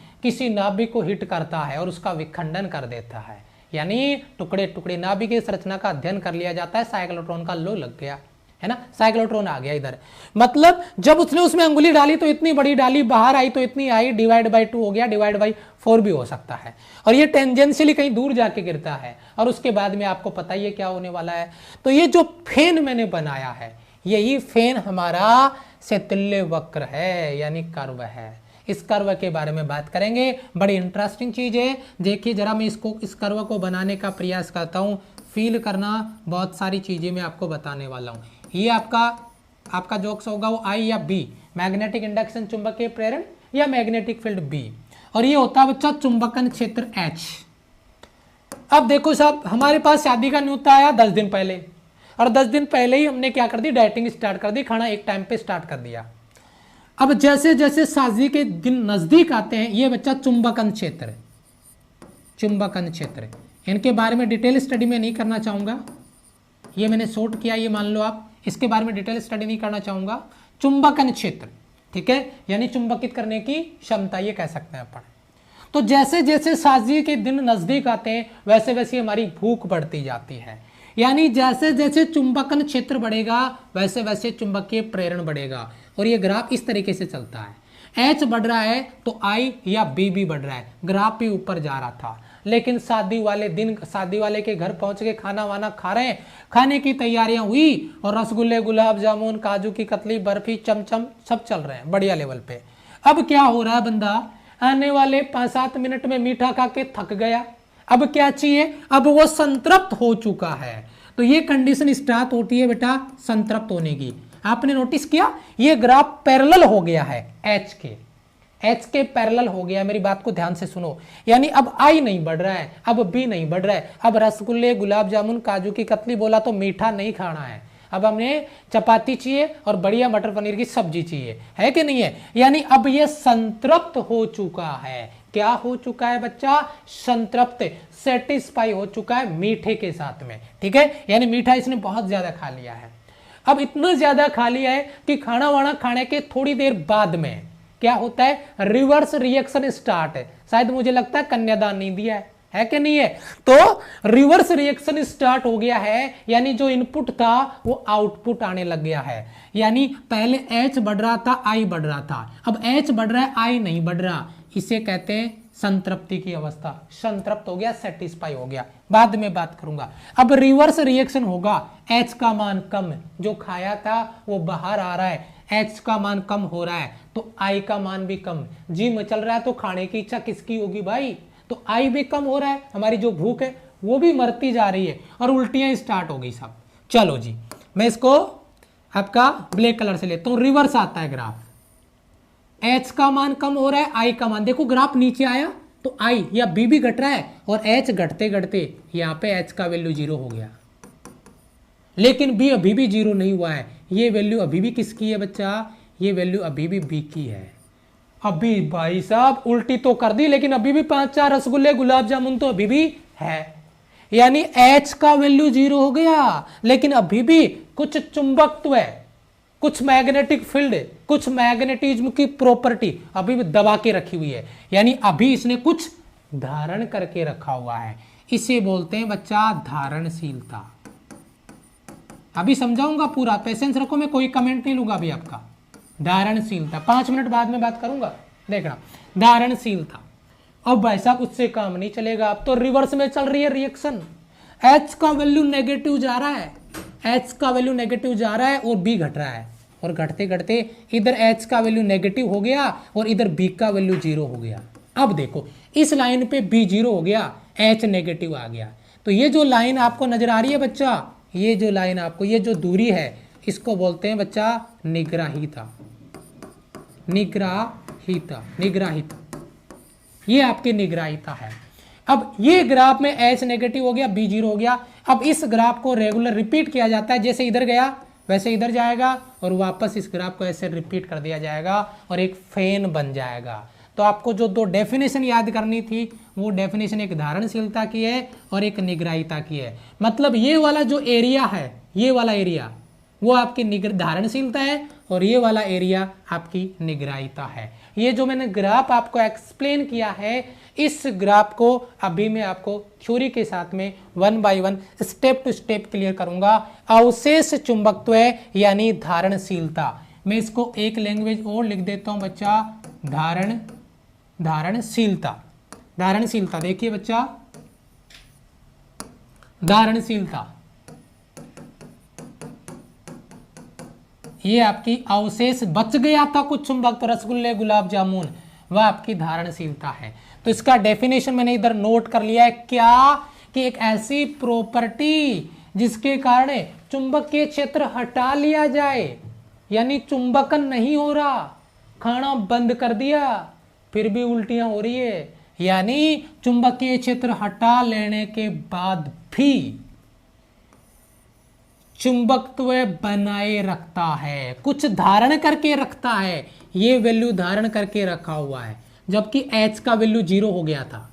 नाभिक को हिट करता है और उसका विखंडन कर देता है, यानी टुकड़े टुकड़े नाभिक की संरचना का अध्ययन कर लिया जाता है, साइक्लोट्रॉन का लॉ लग गया, है ना, साइक्लोट्रॉन आ गया इधर। मतलब जब उसने उसमें अंगुली डाली तो इतनी बड़ी डाली, बाहर आई तो इतनी आई, डिवाइड बाई 2 हो गया, डिवाइड बाई 4 भी हो सकता है। और ये टेंजेंशियली कहीं दूर जाके गिरता है और उसके बाद में आपको पता ही है क्या होने वाला है। तो ये जो फेन मैंने बनाया है, यही फेन हमारा सेतुल्य वक्र है, यानी कर्व है। इस कर्व के बारे में बात करेंगे, बड़ी इंटरेस्टिंग चीज है। देखिए जरा मैं इस कर्व को बनाने का प्रयास करता हूँ, फील करना, बहुत सारी चीजें मैं आपको बताने वाला हूँ। ये आपका जोक्स होगा वो आई या बी, मैग्नेटिक इंडक्शन चुंबकीय प्रेरण या मैग्नेटिक फील्ड बी, और ये होता है बच्चा चुंबकन क्षेत्र एच। अब देखो साहब, हमारे पास शादी का न्योता आया 10 दिन पहले, और 10 दिन पहले ही हमने क्या कर दी, डाइटिंग स्टार्ट कर दी, खाना एक टाइम पे स्टार्ट कर दिया। अब जैसे जैसे शादी के दिन नजदीक आते हैं, ये बच्चा चुंबकन क्षेत्र, चुंबकन क्षेत्र, इनके बारे में डिटेल स्टडी में नहीं करना चाहूंगा, ये मैंने शॉर्ट किया, ये मान लो आप, इसके बारे में डिटेल स्टडी नहीं करना चाहूंगा। चुंबकन क्षेत्र, ठीक है, यानी चुंबकित करने की क्षमता, ये कह सकते हैं अपन। तो जैसे जैसे शादी के दिन नजदीक आते हैं, वैसे वैसे हमारी भूख बढ़ती जाती है, यानी जैसे जैसे चुंबकन क्षेत्र बढ़ेगा वैसे वैसे चुंबकीय प्रेरण बढ़ेगा। और ये ग्राफ इस तरीके से चलता है, एच बढ़ रहा है तो आई या बी भी बढ़ रहा है, ग्राफ भी ऊपर जा रहा था। लेकिन शादी वाले दिन शादी वाले के घर पहुंच के खाना वाना खा रहे हैं, खाने की तैयारियां हुई और रसगुल्ले, गुलाब जामुन, काजू की कतली, बर्फी, चमचम सब चल रहे हैं बढ़िया लेवल पे। अब क्या हो रहा है, बंदा आने वाले 5-7 मिनट में मीठा खा के थक गया, अब क्या चाहिए, अब वो संतृप्त हो चुका है। तो ये कंडीशन स्टार्ट होती है बेटा संतृप्त होने की। आपने नोटिस किया ये ग्राफ पैरेलल हो गया है एच के पैरेलल हो गया। मेरी बात को ध्यान से सुनो, यानी अब आई नहीं बढ़ रहा है, अब बी नहीं बढ़ रहा है, अब रसगुल्ले, गुलाब जामुन, काजू की कतली बोला तो मीठा नहीं खाना है, अब हमें चपाती चाहिए और बढ़िया मटर पनीर की सब्जी चाहिए, है कि नहीं है। यानी अब ये संतृप्त हो चुका है। क्या हो चुका है बच्चा, संतृप्त, सेटिस्फाई हो चुका है मीठे के साथ में, ठीक है, यानी मीठा इसने बहुत ज्यादा खा लिया है। अब इतना ज्यादा खा लिया है कि खाना वाना खाने के थोड़ी देर बाद में क्या होता है, रिवर्स रिएक्शन स्टार्ट है। शायद मुझे लगता है कन्यादान नहीं दिया है कि नहीं है। तो रिवर्स रिएक्शन स्टार्ट हो गया है, यानी जो इनपुट था वो आउटपुट आने लग गया है। यानी पहले एच बढ़ रहा था, आई बढ़ रहा था, अब एच बढ़ रहा है, आई नहीं बढ़ रहा, इसे कहते हैं संतृप्ति की अवस्था। संतृप्त हो गया, सेटिस्फाई हो गया, बाद में बात करूंगा। अब रिवर्स रिएक्शन होगा, एच का मान कम, जो खाया था वो बाहर आ रहा है, एच का मान कम हो रहा है तो आई का मान भी कम। जिम चल रहा है तो खाने की इच्छा किसकी होगी भाई, तो आई भी कम हो रहा है, हमारी जो भूख है वो भी मरती जा रही है और उल्टियां स्टार्ट हो गई सब। चलो जी, मैं इसको आपका ब्लैक कलर से लेता हूं, रिवर्स आता है ग्राफ, एच का मान कम हो रहा है, आई का मान, देखो ग्राफ नीचे आया तो आई या बी भी घट रहा है और एच घटते घटते यहाँ पे एच का वैल्यू 0 हो गया, लेकिन बी अभी भी 0 नहीं हुआ है। ये वैल्यू अभी भी किसकी है बच्चा, ये वैल्यू अभी भी बी की है। अभी भाई साहब उल्टी तो कर दी, लेकिन अभी भी 5-4 रसगुल्ले, गुलाब जामुन तो अभी भी है, यानी एच का वैल्यू 0 हो गया, लेकिन अभी भी कुछ चुंबकत्व है, कुछ मैग्नेटिक फील्ड, कुछ मैग्नेटिज्म की प्रॉपर्टी अभी भी दबा के रखी हुई है, यानी अभी इसने कुछ धारण करके रखा हुआ है। इसे बोलते हैं बच्चा धारणशीलता। अभी समझाऊंगा पूरा, पेशेंस रखो, मैं कोई कमेंट नहीं लूंगा अभी आपका। धारणशीलता 5 मिनट बाद में बात करूंगा, देखना धारणशीलता। अब भाई साहब उससे काम नहीं चलेगा, अब तो रिवर्स में चल रही है रिएक्शन, एच का वैल्यू नेगेटिव जा रहा है, एच का वैल्यू नेगेटिव जा रहा है और बी घट रहा है, और घटते घटते इधर एच का वैल्यू नेगेटिव हो गया और इधर बी का वैल्यू 0 हो गया। अब देखो इस लाइन पे बी 0 हो गया, एच नेगेटिव आ गया, तो ये जो लाइन आपको नजर आ रही है बच्चा, ये जो लाइन आपको, ये जो दूरी है, इसको बोलते हैं बच्चा निग्राहिता, निग्राहिता, निग्राहिता, ये आपकी निग्राहिता है। अब ये ग्राफ में एच नेगेटिव हो गया, बी 0 हो गया। अब इस ग्राफ को रेगुलर रिपीट किया जाता है, जैसे इधर गया वैसे इधर जाएगा और वापस इस ग्राफ को ऐसे रिपीट कर दिया जाएगा और एक फैन बन जाएगा। तो आपको जो 2 डेफिनेशन याद करनी थी, वो डेफिनेशन एक धारणशीलता की है और एक निग्राहिता की है। मतलब ये वाला जो एरिया है, ये वाला एरिया वो आपकी धारणशीलता है और ये वाला एरिया आपकी निग्राहिता है। ये जो मैंने ग्राफ आपको एक्सप्लेन किया है, इस ग्राफ को अभी मैं आपको थ्योरी के साथ में 1 by 1 step to step clear करूंगा। अवशेष चुंबकत्व यानी धारणशीलता, मैं इसको एक लैंग्वेज और लिख देता हूं बच्चा, धारणशीलता। धारणशीलता देखिए बच्चा, धारणशीलता ये आपकी अवशेष बच गया था कुछ चुंबक, तो रसगुल्ले गुलाब जामुन, वह आपकी धारणशीलता है। तो इसका डेफिनेशन मैंने इधर नोट कर लिया है क्या, कि एक ऐसी प्रॉपर्टी जिसके कारण चुंबकीय क्षेत्र हटा लिया जाए, यानी चुंबकन नहीं हो रहा, खाना बंद कर दिया फिर भी उल्टियां हो रही है, यानी चुंबकीय क्षेत्र हटा लेने के बाद भी चुंबकत्व बनाए रखता है, कुछ धारण करके रखता है, ये वैल्यू धारण करके रखा हुआ है। जबकि H का वैल्यू 0 हो गया था,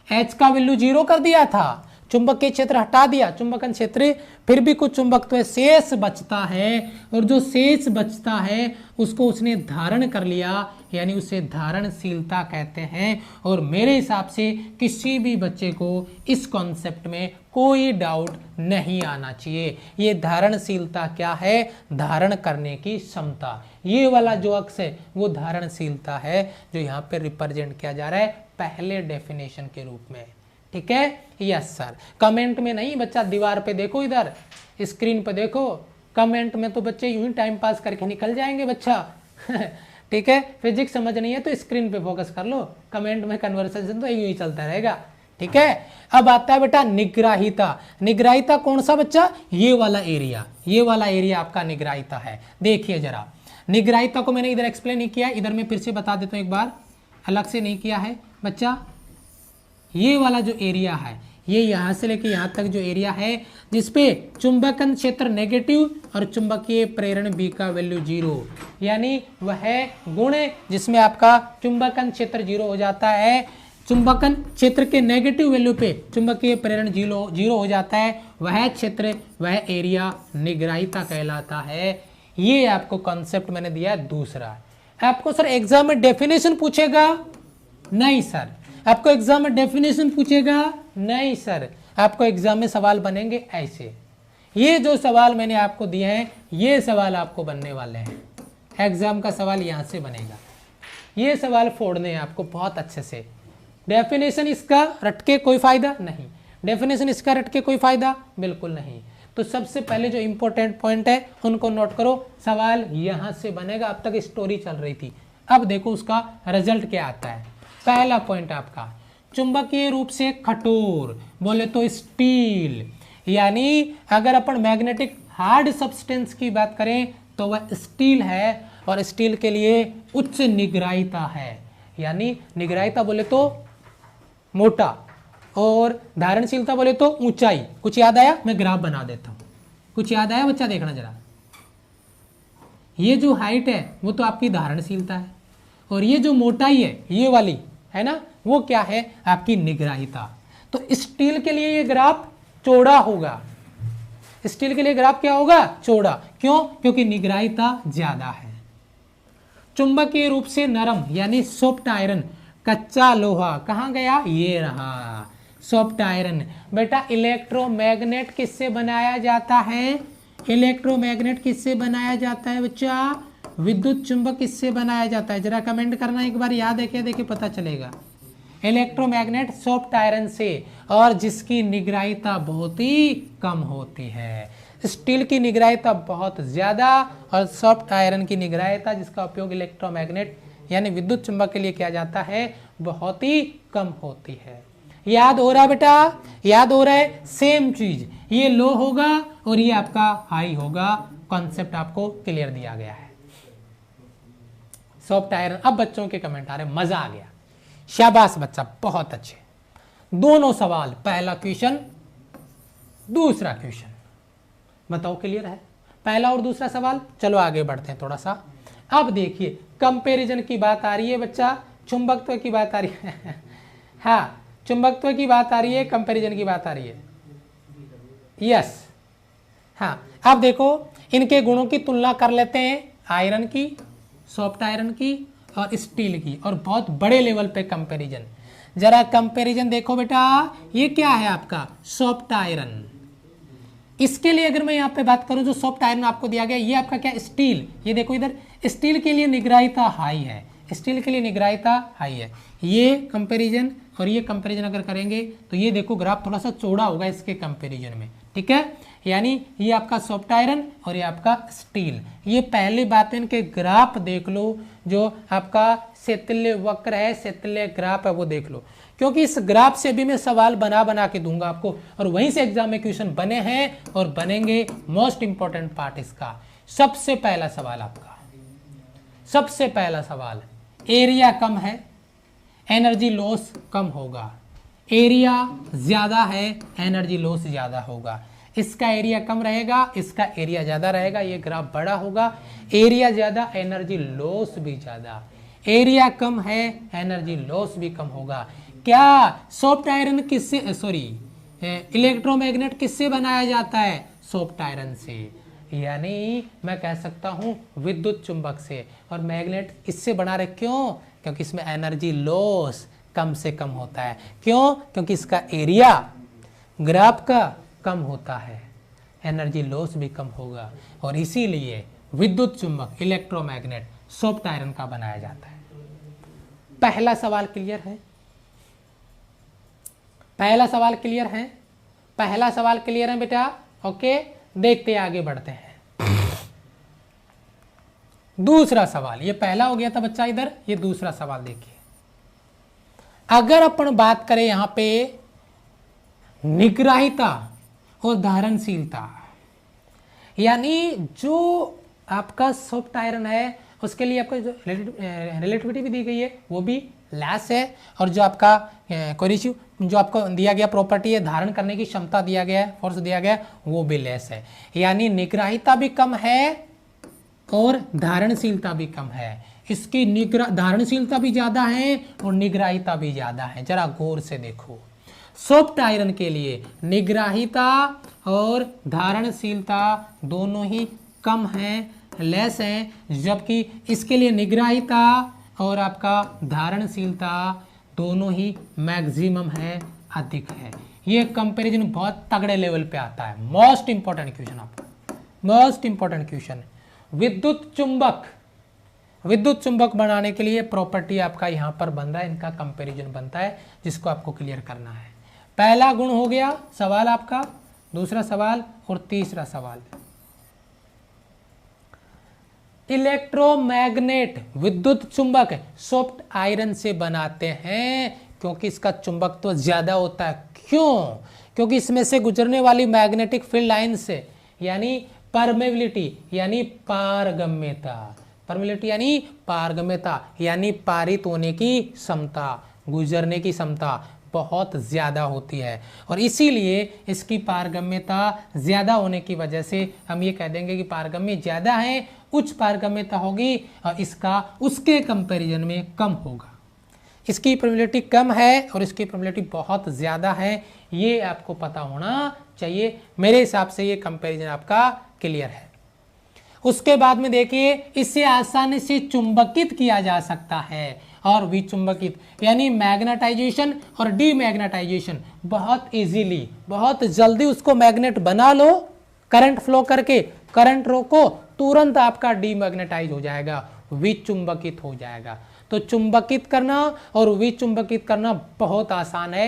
H का वैल्यू 0 कर दिया था, चुंबकीय क्षेत्र हटा दिया, चुंबकन क्षेत्र, फिर भी कुछ चुंबकत्व शेष बचता है, और जो शेष बचता है उसको उसने धारण कर लिया, यानी उसे धारणशीलता कहते हैं। और मेरे हिसाब से किसी भी बच्चे को इस कॉन्सेप्ट में कोई डाउट नहीं आना चाहिए। ये धारणशीलता क्या है, धारण करने की क्षमता। ये वाला जो अक्ष है वो धारणशीलता है, जो यहाँ पे रिप्रेजेंट किया जा रहा है पहले डेफिनेशन के रूप में। ठीक है, यस सर। कमेंट में नहीं बच्चा, दीवार पे देखो, इधर स्क्रीन पे देखो, कमेंट में तो बच्चे यूं ही टाइम पास करके निकल जाएंगे बच्चा। ठीक है, फिजिक्स समझ नहीं है तो स्क्रीन पे फोकस कर लो, कमेंट में कन्वर्सेशन तो यूं ही चलता रहेगा। ठीक है, अब आता है बेटा निग्राहिता। निग्राहिता कौन सा बच्चा, ये वाला एरिया, ये वाला एरिया आपका निग्राहिता है। देखिए जरा, निग्राहिता को मैंने इधर एक्सप्लेन नहीं किया, इधर मैं फिर से बता देता हूं एक बार, अलग से नहीं किया है बच्चा। ये वाला जो एरिया है, ये यहां से लेके यहां तक जो एरिया है जिसपे चुंबकन क्षेत्र नेगेटिव और चुंबकीय प्रेरण B का वैल्यू 0, यानी वह गुण जिसमें आपका चुंबकन क्षेत्र 0 हो जाता है, चुंबकन क्षेत्र के नेगेटिव वैल्यू पे चुंबकीय प्रेरण 0 हो जाता है, वह क्षेत्र, वह एरिया निग्राहिता कहलाता है। ये आपको कॉन्सेप्ट मैंने दिया है। दूसरा, आपको सर एग्जाम में डेफिनेशन पूछेगा? नहीं सर। आपको एग्जाम में डेफिनेशन पूछेगा? नहीं सर। आपको एग्जाम में सवाल बनेंगे ऐसे, ये जो सवाल मैंने आपको दिए हैं ये सवाल आपको बनने वाले हैं। एग्जाम का सवाल यहां से बनेगा, ये सवाल फोड़ने हैं आपको बहुत अच्छे से। डेफिनेशन इसका रट के कोई फायदा नहीं, डेफिनेशन इसका रट के कोई फायदा बिल्कुल नहीं। तो सबसे पहले जो इंपॉर्टेंट पॉइंट है उनको नोट करो, सवाल यहां से बनेगा। अब तक स्टोरी चल रही थी, अब देखो उसका रिजल्ट क्या आता है। पहला पॉइंट आपका, चुंबकीय रूप से कठोर, बोले तो स्टील, यानी अगर अपन मैग्नेटिक हार्ड सब्सटेंस की बात करें तो वह स्टील है, और स्टील के लिए उच्च निग्राहिता है, यानी निग्राहिता बोले तो मोटा और धारणशीलता बोले तो ऊंचाई। कुछ याद आया? मैं ग्राफ बना देता हूं, कुछ याद आया बच्चा? देखना जरा, ये जो हाइट है वो तो आपकी धारणशीलता है, और ये जो मोटाई है ये वाली है ना, वो क्या है? आपकी निग्राहिता। तो स्टील के लिए ये ग्राफ चौड़ा होगा, स्टील के लिए ग्राफ क्या होगा? चौड़ा। क्यों? क्योंकि निग्राहिता ज्यादा है। चुंबकीय रूप से नरम, यानी सॉफ्ट आयरन, कच्चा लोहा कहाँ गया? ये रहा सॉफ्ट आयरन। बेटा इलेक्ट्रोमैग्नेट किससे बनाया जाता है? इलेक्ट्रोमैग्नेट किससे बनाया जाता है बच्चा? विद्युत चुंबक किससे बनाया जाता है? जरा कमेंट करना एक बार, याद है क्या? देखिए पता चलेगा। इलेक्ट्रोमैग्नेट सॉफ्ट आयरन से, और जिसकी निग्राहिता बहुत ही कम होती है। स्टील की निग्राहिता बहुत ज्यादा, और सॉफ्ट आयरन की निग्राहिता जिसका उपयोग इलेक्ट्रोमैग्नेट यानी विद्युत चुंबक के लिए किया जाता है बहुत ही कम होती है। याद हो रहा है बेटा? याद हो रहा है? सेम चीज, ये लो होगा और ये आपका हाई होगा। कॉन्सेप्ट आपको क्लियर दिया गया है। Soft iron. अब बच्चों के कमेंट आ रहे, मजा आ गया, शाबाश बच्चा, बहुत अच्छे। दोनों सवाल, पहला क्वेश्चन दूसरा क्वेश्चन, बताओ क्लियर है? पहला और दूसरा सवाल। चलो आगे बढ़ते हैं थोड़ा सा। अब देखिए कंपैरिजन की बात आ रही है बच्चा, चुंबकत्व की बात आ रही है। हाँ, चुंबकत्व की बात आ रही है, कंपैरिजन की बात आ रही है। यस, हाँ। अब देखो इनके गुणों की तुलना कर लेते हैं, आयरन की, सॉफ्ट आयरन की और स्टील की, और बहुत बड़े लेवल पे कंपैरिजन। जरा कंपैरिजन देखो बेटा, ये क्या है आपका सॉफ्ट आयरन। इसके लिए अगर मैं यहाँ पे बात करूं, जो सॉफ्ट आयरन आपको दिया गया, ये आपका क्या स्टील, ये देखो इधर स्टील के लिए निग्राहिता हाई है, स्टील के लिए निग्राहिता हाई है। ये कंपैरिजन और ये कंपैरिजन अगर करेंगे तो ये देखो ग्राफ थोड़ा सा चौड़ा होगा इसके कंपैरिजन में, ठीक है। यानी ये आपका सॉफ्ट आयरन और ये आपका स्टील। ये पहली बात है, इनके ग्राफ देख लो, जो आपका सेतल्य वक्र है, सेतल्य ग्राफ है, वो देख लो, क्योंकि इस ग्राफ से भी मैं सवाल बना बना के दूंगा आपको, और वहीं से एग्जाम में क्वेश्चन बने हैं और बनेंगे। मोस्ट इंपॉर्टेंट पार्ट इसका सबसे पहला सवाल, आपका सबसे पहला सवाल, एरिया कम है, एनर्जी लॉस कम होगा। एरिया ज्यादा है, एनर्जी लॉस ज्यादा होगा। इसका एरिया कम रहेगा, इसका एरिया ज्यादा रहेगा, ये ग्राफ बड़ा होगा। एरिया ज्यादा, एनर्जी लॉस भी ज्यादा। एरिया कम है, एनर्जी लॉस भी कम होगा। क्या सॉफ्ट आयरन किससे, इलेक्ट्रोमैग्नेट किससे बनाया जाता है? सॉफ्ट आयरन से, यानी मैं कह सकता हूं विद्युत चुंबक से। और मैग्नेट इससे बना रहे, क्यों? क्योंकि इसमें एनर्जी लॉस कम से कम होता है। क्यों? क्योंकि इसका एरिया ग्राफ का कम होता है, एनर्जी लॉस भी कम होगा, और इसीलिए विद्युत चुंबक इलेक्ट्रोमैग्नेट सॉफ्ट आयरन का बनाया जाता है। पहला सवाल क्लियर है? पहला सवाल क्लियर है? पहला सवाल क्लियर है बेटा? ओके, देखते आगे बढ़ते हैं। दूसरा सवाल, ये पहला हो गया था बच्चा इधर, ये दूसरा सवाल देखिए। अगर अपन बात करें यहां पे निग्राहिता और धारणशीलता, यानी जो आपका सॉफ्ट आयरन है उसके लिए आपका जो रिलेटिविटी भी दी गई है वो भी लेस है, और जो आपका कोरिसिव जो आपको दिया गया प्रॉपर्टी है, धारण करने की क्षमता दिया गया है, फोर्स दिया गया है, वो भी लेस है। यानी निग्राहिता भी कम है और धारणशीलता भी कम है। इसकी धारणशीलता भी ज्यादा है और निग्राहिता भी ज्यादा है। जरा गौर से देखो, सॉफ्ट आयरन के लिए निग्राहिता और धारणशीलता दोनों ही कम है, लेस है, जबकि इसके लिए निग्राहिता और आपका धारणशीलता दोनों ही मैक्सिमम है, अधिक है। ये कंपैरिजन बहुत तगड़े लेवल पे आता है। मोस्ट इंपॉर्टेंट क्वेश्चन आपका, मोस्ट इंपॉर्टेंट क्वेश्चन। विद्युत चुंबक बनाने के लिए प्रॉपर्टी आपका यहां पर बन रहा है, इनका कंपैरिजन बनता है, जिसको आपको क्लियर करना है। पहला गुण हो गया सवाल आपका, दूसरा सवाल और तीसरा सवाल। इलेक्ट्रोमैग्नेट विद्युत चुंबक सॉफ्ट आयरन से बनाते हैं क्योंकि इसका चुंबक तो ज्यादा होता है। क्यों? क्योंकि इसमें से गुजरने वाली मैग्नेटिक फील्ड लाइन से, यानी परमेबिलिटी यानी पारगम्यता, परमेबिलिटी यानी पारगम्यता यानी पारित होने की क्षमता, गुजरने की क्षमता बहुत ज़्यादा होती है, और इसीलिए इसकी पारगम्यता ज़्यादा होने की वजह से हम ये कह देंगे कि पारगम्य ज़्यादा है, उच्च पारगम्यता होगी, और इसका उसके कंपैरिजन में कम होगा। इसकी प्रोबेबिलिटी कम है और इसकी प्रोबेबिलिटी बहुत ज़्यादा है, ये आपको पता होना चाहिए। मेरे हिसाब से ये कंपैरिजन आपका क्लियर है। उसके बाद में देखिए, इसे आसानी से चुंबकित किया जा सकता है और विचुंबकित, यानी मैग्नेटाइजेशन और डीमैग्नेटाइजेशन बहुत इजीली, बहुत जल्दी उसको मैग्नेट बना लो, करंट फ्लो करके करंट रोको, तुरंत आपका डीमैग्नेटाइज हो जाएगा, विचुंबकित हो जाएगा। तो चुंबकित करना और विचुंबकित करना बहुत आसान है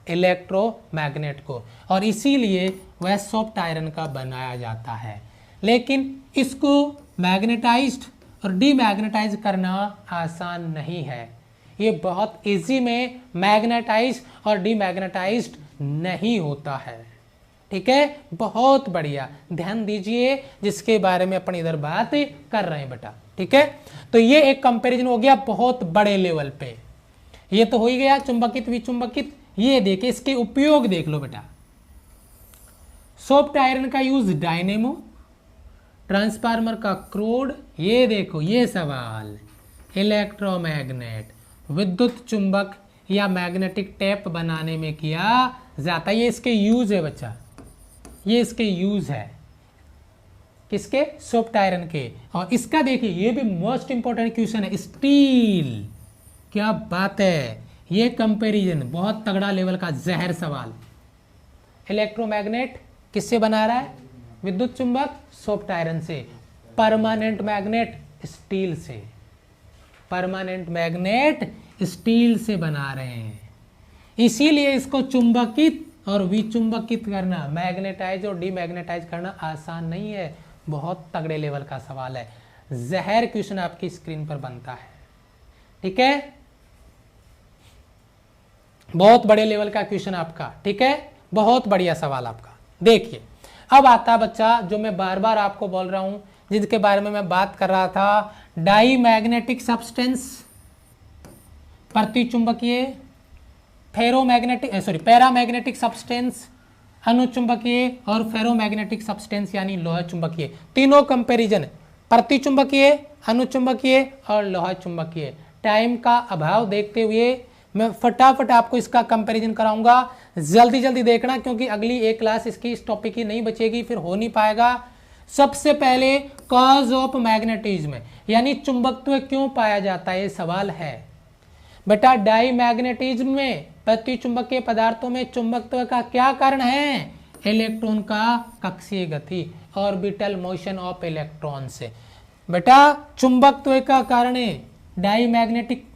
इलेक्ट्रोमैग्नेट को, और इसीलिए वह सॉफ्ट आयरन का बनाया जाता है। लेकिन इसको मैग्नेटाइज्ड और डीमैग्नेटाइज करना आसान नहीं है। ये बहुत इजी में मैग्नेटाइज और डीमैग्नेटाइज्ड नहीं होता है। ठीक है, बहुत बढ़िया, ध्यान दीजिए, जिसके बारे में अपन इधर बात कर रहे हैं बेटा। ठीक है, तो ये एक कंपैरिजन हो गया बहुत बड़े लेवल पे। ये तो हो ही गया चुंबकित विचुंबकित। ये देखिए, इसके उपयोग देख लो बेटा। सॉफ्ट आयरन का यूज डायनेमो, ट्रांसफार्मर का क्रोड, ये देखो ये सवाल, इलेक्ट्रोमैग्नेट विद्युत चुंबक या मैग्नेटिक टेप बनाने में किया जाता है। ये इसके यूज है बच्चा, ये इसके यूज है। किसके? सॉफ्ट आयरन के। और इसका देखिए ये भी मोस्ट इंपॉर्टेंट क्वेश्चन है, स्टील। क्या बात है, ये कंपैरिजन बहुत तगड़ा लेवल का जहर सवाल। इलेक्ट्रोमैग्नेट किससे बना रहा है? विद्युत चुंबक सॉफ्ट आयरन से। परमानेंट मैग्नेट स्टील से। परमानेंट मैग्नेट स्टील से बना रहे हैं, इसीलिए इसको चुंबकित और विचुंबकित करना, मैग्नेटाइज और डीमैग्नेटाइज करना आसान नहीं है, बहुत तगड़े लेवल का सवाल है। जहर क्वेश्चन आपकी स्क्रीन पर बनता है, ठीक है, बहुत बड़े लेवल का क्वेश्चन आपका, ठीक है, बहुत बढ़िया सवाल आपका। देखिए अब आता बच्चा जो मैं बार बार आपको बोल रहा हूं, जिसके बारे में मैं बात कर रहा था, डाई मैग्नेटिक सब्सटेंस, प्रतिचुंबकीय, फेरोमैग्नेटिक पैरामैग्नेटिक सब्सटेंस, अनुचुंबकीय और फेरोमैग्नेटिक सब्सटेंस यानी लोहा चुंबकीय। तीनों कंपैरिजन, प्रतिचुंबकीय, अनुचुंबकीय और लोहा चुंबकीय। टाइम का अभाव देखते हुए मैं फटाफट आपको इसका कंपैरिजन कराऊंगा, जल्दी जल्दी देखना क्योंकि अगली एक क्लास इसकी इस टॉपिक की नहीं बचेगी, फिर हो नहीं पाएगा। सबसे पहले कॉज ऑफ मैग्नेटिज्म यानी चुंबकत्व क्यों पाया जाता है, ये सवाल है बेटा। डाई मैग्नेटिज्म में प्रतिचुंबकीय पदार्थों में चुंबकत्व का क्या कारण है? इलेक्ट्रॉन का कक्षीय गति, ऑर्बिटल मोशन ऑफ इलेक्ट्रॉन से। बेटा चुंबकत्व का कारण है डाई मैग्नेटिक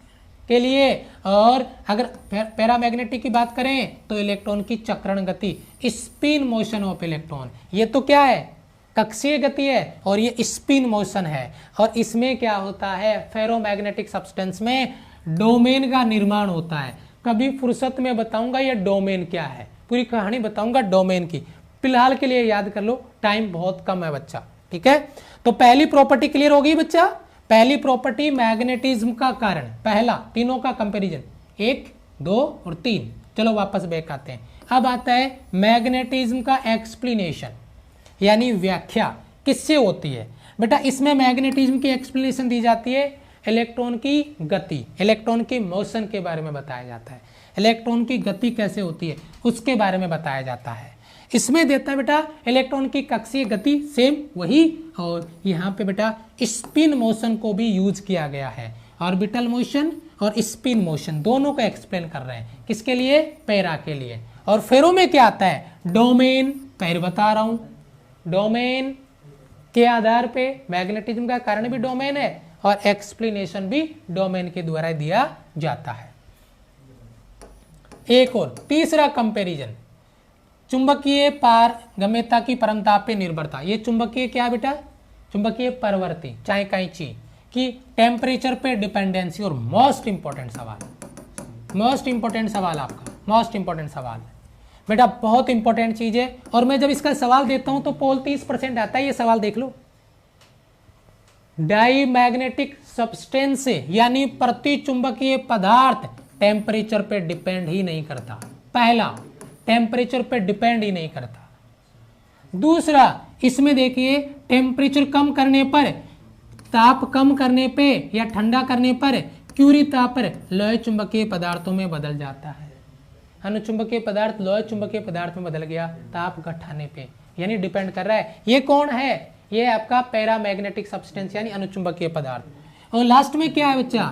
के लिए, और अगर पैरामैग्नेटिक की बात करें तो इलेक्ट्रॉन की चक्रण गति, स्पिन मोशन ऑफ इलेक्ट्रॉन। ये तो क्या है? कक्षीय गति है और ये स्पिन मोशन है। और इसमें क्या होता है? फेरोमैग्नेटिक सब्सटेंस में डोमेन का निर्माण होता है। कभी फुर्सत में बताऊंगा ये डोमेन क्या है, पूरी कहानी बताऊंगा डोमेन की। फिलहाल के लिए याद कर लो, टाइम बहुत कम है बच्चा, ठीक है। तो पहली प्रॉपर्टी क्लियर हो गई बच्चा। पहली प्रॉपर्टी मैग्नेटिज्म का कारण, पहला, तीनों का कंपैरिजन 1, 2 और 3। चलो वापस बैक आते हैं। अब आता है मैग्नेटिज्म का एक्सप्लेनेशन यानी व्याख्या किससे होती है बेटा? इसमें मैग्नेटिज्म की एक्सप्लेनेशन दी जाती है, इलेक्ट्रॉन की गति, इलेक्ट्रॉन की मोशन के बारे में बताया जाता है। इलेक्ट्रॉन की गति कैसे होती है उसके बारे में बताया जाता है। इसमें देता है बेटा इलेक्ट्रॉन की कक्षीय गति, सेम वही, और यहाँ पे बेटा स्पिन मोशन को भी यूज किया गया है। ऑर्बिटल मोशन और स्पिन मोशन दोनों को एक्सप्लेन कर रहे हैं, किसके लिए? पैरा के लिए। और फेरो में क्या आता है? डोमेन, पैर बता रहा हूं, डोमेन के आधार पे मैग्नेटिज्म का कारण भी डोमेन है और एक्सप्लेनेशन भी डोमेन के द्वारा दिया जाता है। एक और तीसरा कंपैरिजन, चुंबकीय पारगम्यता की परमता पे निर्भरता। ये चुंबकीय क्या बेटा? चुंबकीय परवर्ती, चाहे कैंची की टेम्परेचर पे डिपेंडेंसी। और मोस्ट इंपॉर्टेंट सवाल, मोस्ट इंपॉर्टेंट सवाल आपका, मोस्ट इंपॉर्टेंट सवाल बेटा, बहुत इंपॉर्टेंट चीज है। और मैं जब इसका सवाल देता हूं तो पोल 30% आता है। ये सवाल देख लो, डाई मैग्नेटिक सब्सटेंस यानी प्रतिचुंबकीय पदार्थ टेम्परेचर पे डिपेंड ही नहीं करता। पहला, टेम्परेचर पे डिपेंड ही नहीं करता। दूसरा, इसमें देखिए टेम्परेचर कम करने पर, ताप कम करने पे या ठंडा करने पर क्यूरी ताप पर लोहे चुंबकीय पदार्थों में बदल जाता है। अनुचुंबकीय पदार्थ लोहे चुंबकीय पदार्थ में बदल गया ताप घटाने पे, यानी डिपेंड कर रहा है। ये कौन है? ये आपका पैरामैग्नेटिक सब्सटेंस यानी अनुचुंबकीय पदार्थ। और लास्ट में क्या है बच्चा?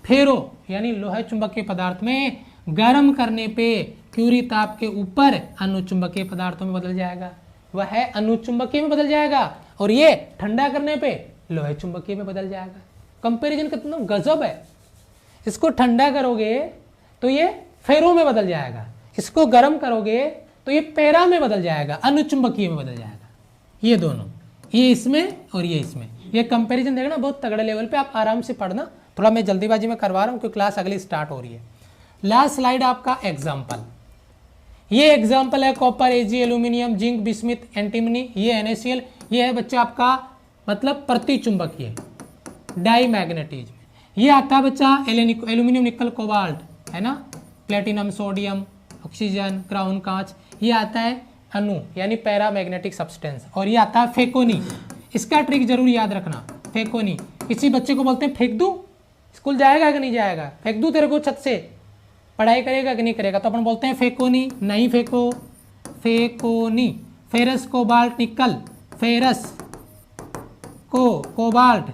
फेरो यानी लोहे चुंबकीय पदार्थ में गर्म करने पे क्यूरी ताप के ऊपर अनुचुंबकीय पदार्थों में बदल जाएगा, वह है अनुचुंबकीय में बदल जाएगा। और ये ठंडा करने पे लोहे चुंबकीय में बदल जाएगा। कंपैरिजन कितना गजब है। इसको ठंडा करोगे तो ये फेरो में बदल जाएगा, इसको गर्म करोगे तो ये पैरा में बदल जाएगा, अनुचुंबकीय में बदल जाएगा। ये दोनों, ये इसमें और ये इसमें। ये कंपैरिजन देखना बहुत तगड़े लेवल पे, आप आराम से पढ़ना। थोड़ा मैं जल्दीबाजी में करवा रहा हूँ क्योंकि क्लास अगली स्टार्ट हो रही है। लास्ट स्लाइड आपका एग्जाम्पल, ये एग्जाम्पल है कॉपर, एजी, एल्यूमिनियम, जिंक, बिस्मिथ, एंटीमनी, ये NaCl। ये है बच्चा आपका मतलब प्रतिचुंबकीय डाई मैग्नेटिज्म। ये आता है बच्चा एल्यूमिनियम, निकल, कोबाल्ट, है ना, प्लेटिनम, सोडियम, ऑक्सीजन, क्राउन, कांच। ये आता है अणु यानी पैरामैग्नेटिक सब्सटेंस। और ये आता है फेकोनी। इसका ट्रिक जरूर याद रखना, फेकोनी। किसी बच्चे को बोलते हैं फेंक दूं, स्कूल जाएगा कि नहीं जाएगा? फेंक दूं तेरे को छत से, पढ़ाई करेगा कि नहीं करेगा? तो अपन बोलते हैं फेकोनी, नहीं फेको, फेकोनी। फेरस, कोबाल्ट, निकल, फेरस, कोबाल्ट,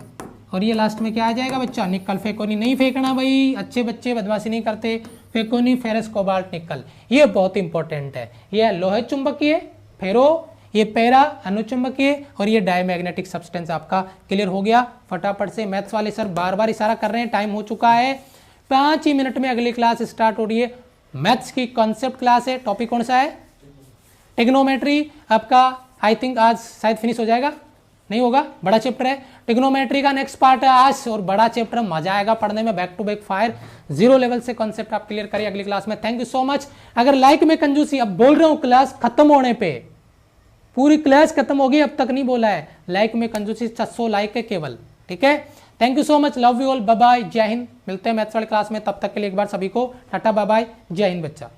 और ये लास्ट में क्या आ जाएगा बच्चा, निकल। फेकोनी नहीं फेंकना भाई, अच्छे बच्चे बदमाशी नहीं करते। फेकोनी, फेरस, कोबाल्ट, निकल, ये बहुत इंपॉर्टेंट है। ये लोहे चुंबकीय, फेरो, ये पैरा अनुचुंबकीय, और ये डायमैग्नेटिक सब्सटेंस। आपका क्लियर हो गया। फटाफट से मैथ्स वाले सर बार बार इशारा कर रहे हैं, टाइम हो चुका है, 5 ही मिनट में अगली क्लास स्टार्ट हो रही है। मैथ्स की कॉन्सेप्ट क्लास है। टॉपिक कौन सा है, ट्रिग्नोमेट्री। आपका आई थिंक आज शायद फिनिश हो जाएगा, नहीं होगा, बड़ा चैप्टर है। ट्रिग्नोमेट्री का नेक्स्ट पार्ट है आज, और बड़ा चैप्टर, मजा आएगा पढ़ने में, back to back fire. 0 level से कॉन्सेप्ट आप क्लियर करिए अगली क्लास में। Thank you so much. अगर लाइक में कंजूसी, अब बोल रहा हूं क्लास खत्म होने पे, पूरी क्लास खत्म होगी, अब तक नहीं बोला है, लाइक में कंजूसी, 600 लाइक है केवल, ठीक है। Thank you so much, love you all, bye bye, जय हिंद। मिलते हैं मैथ्स वाली क्लास में, तब तक के लिए एक बार सभी को टाटा बाय बाय, जय हिंद बच्चा।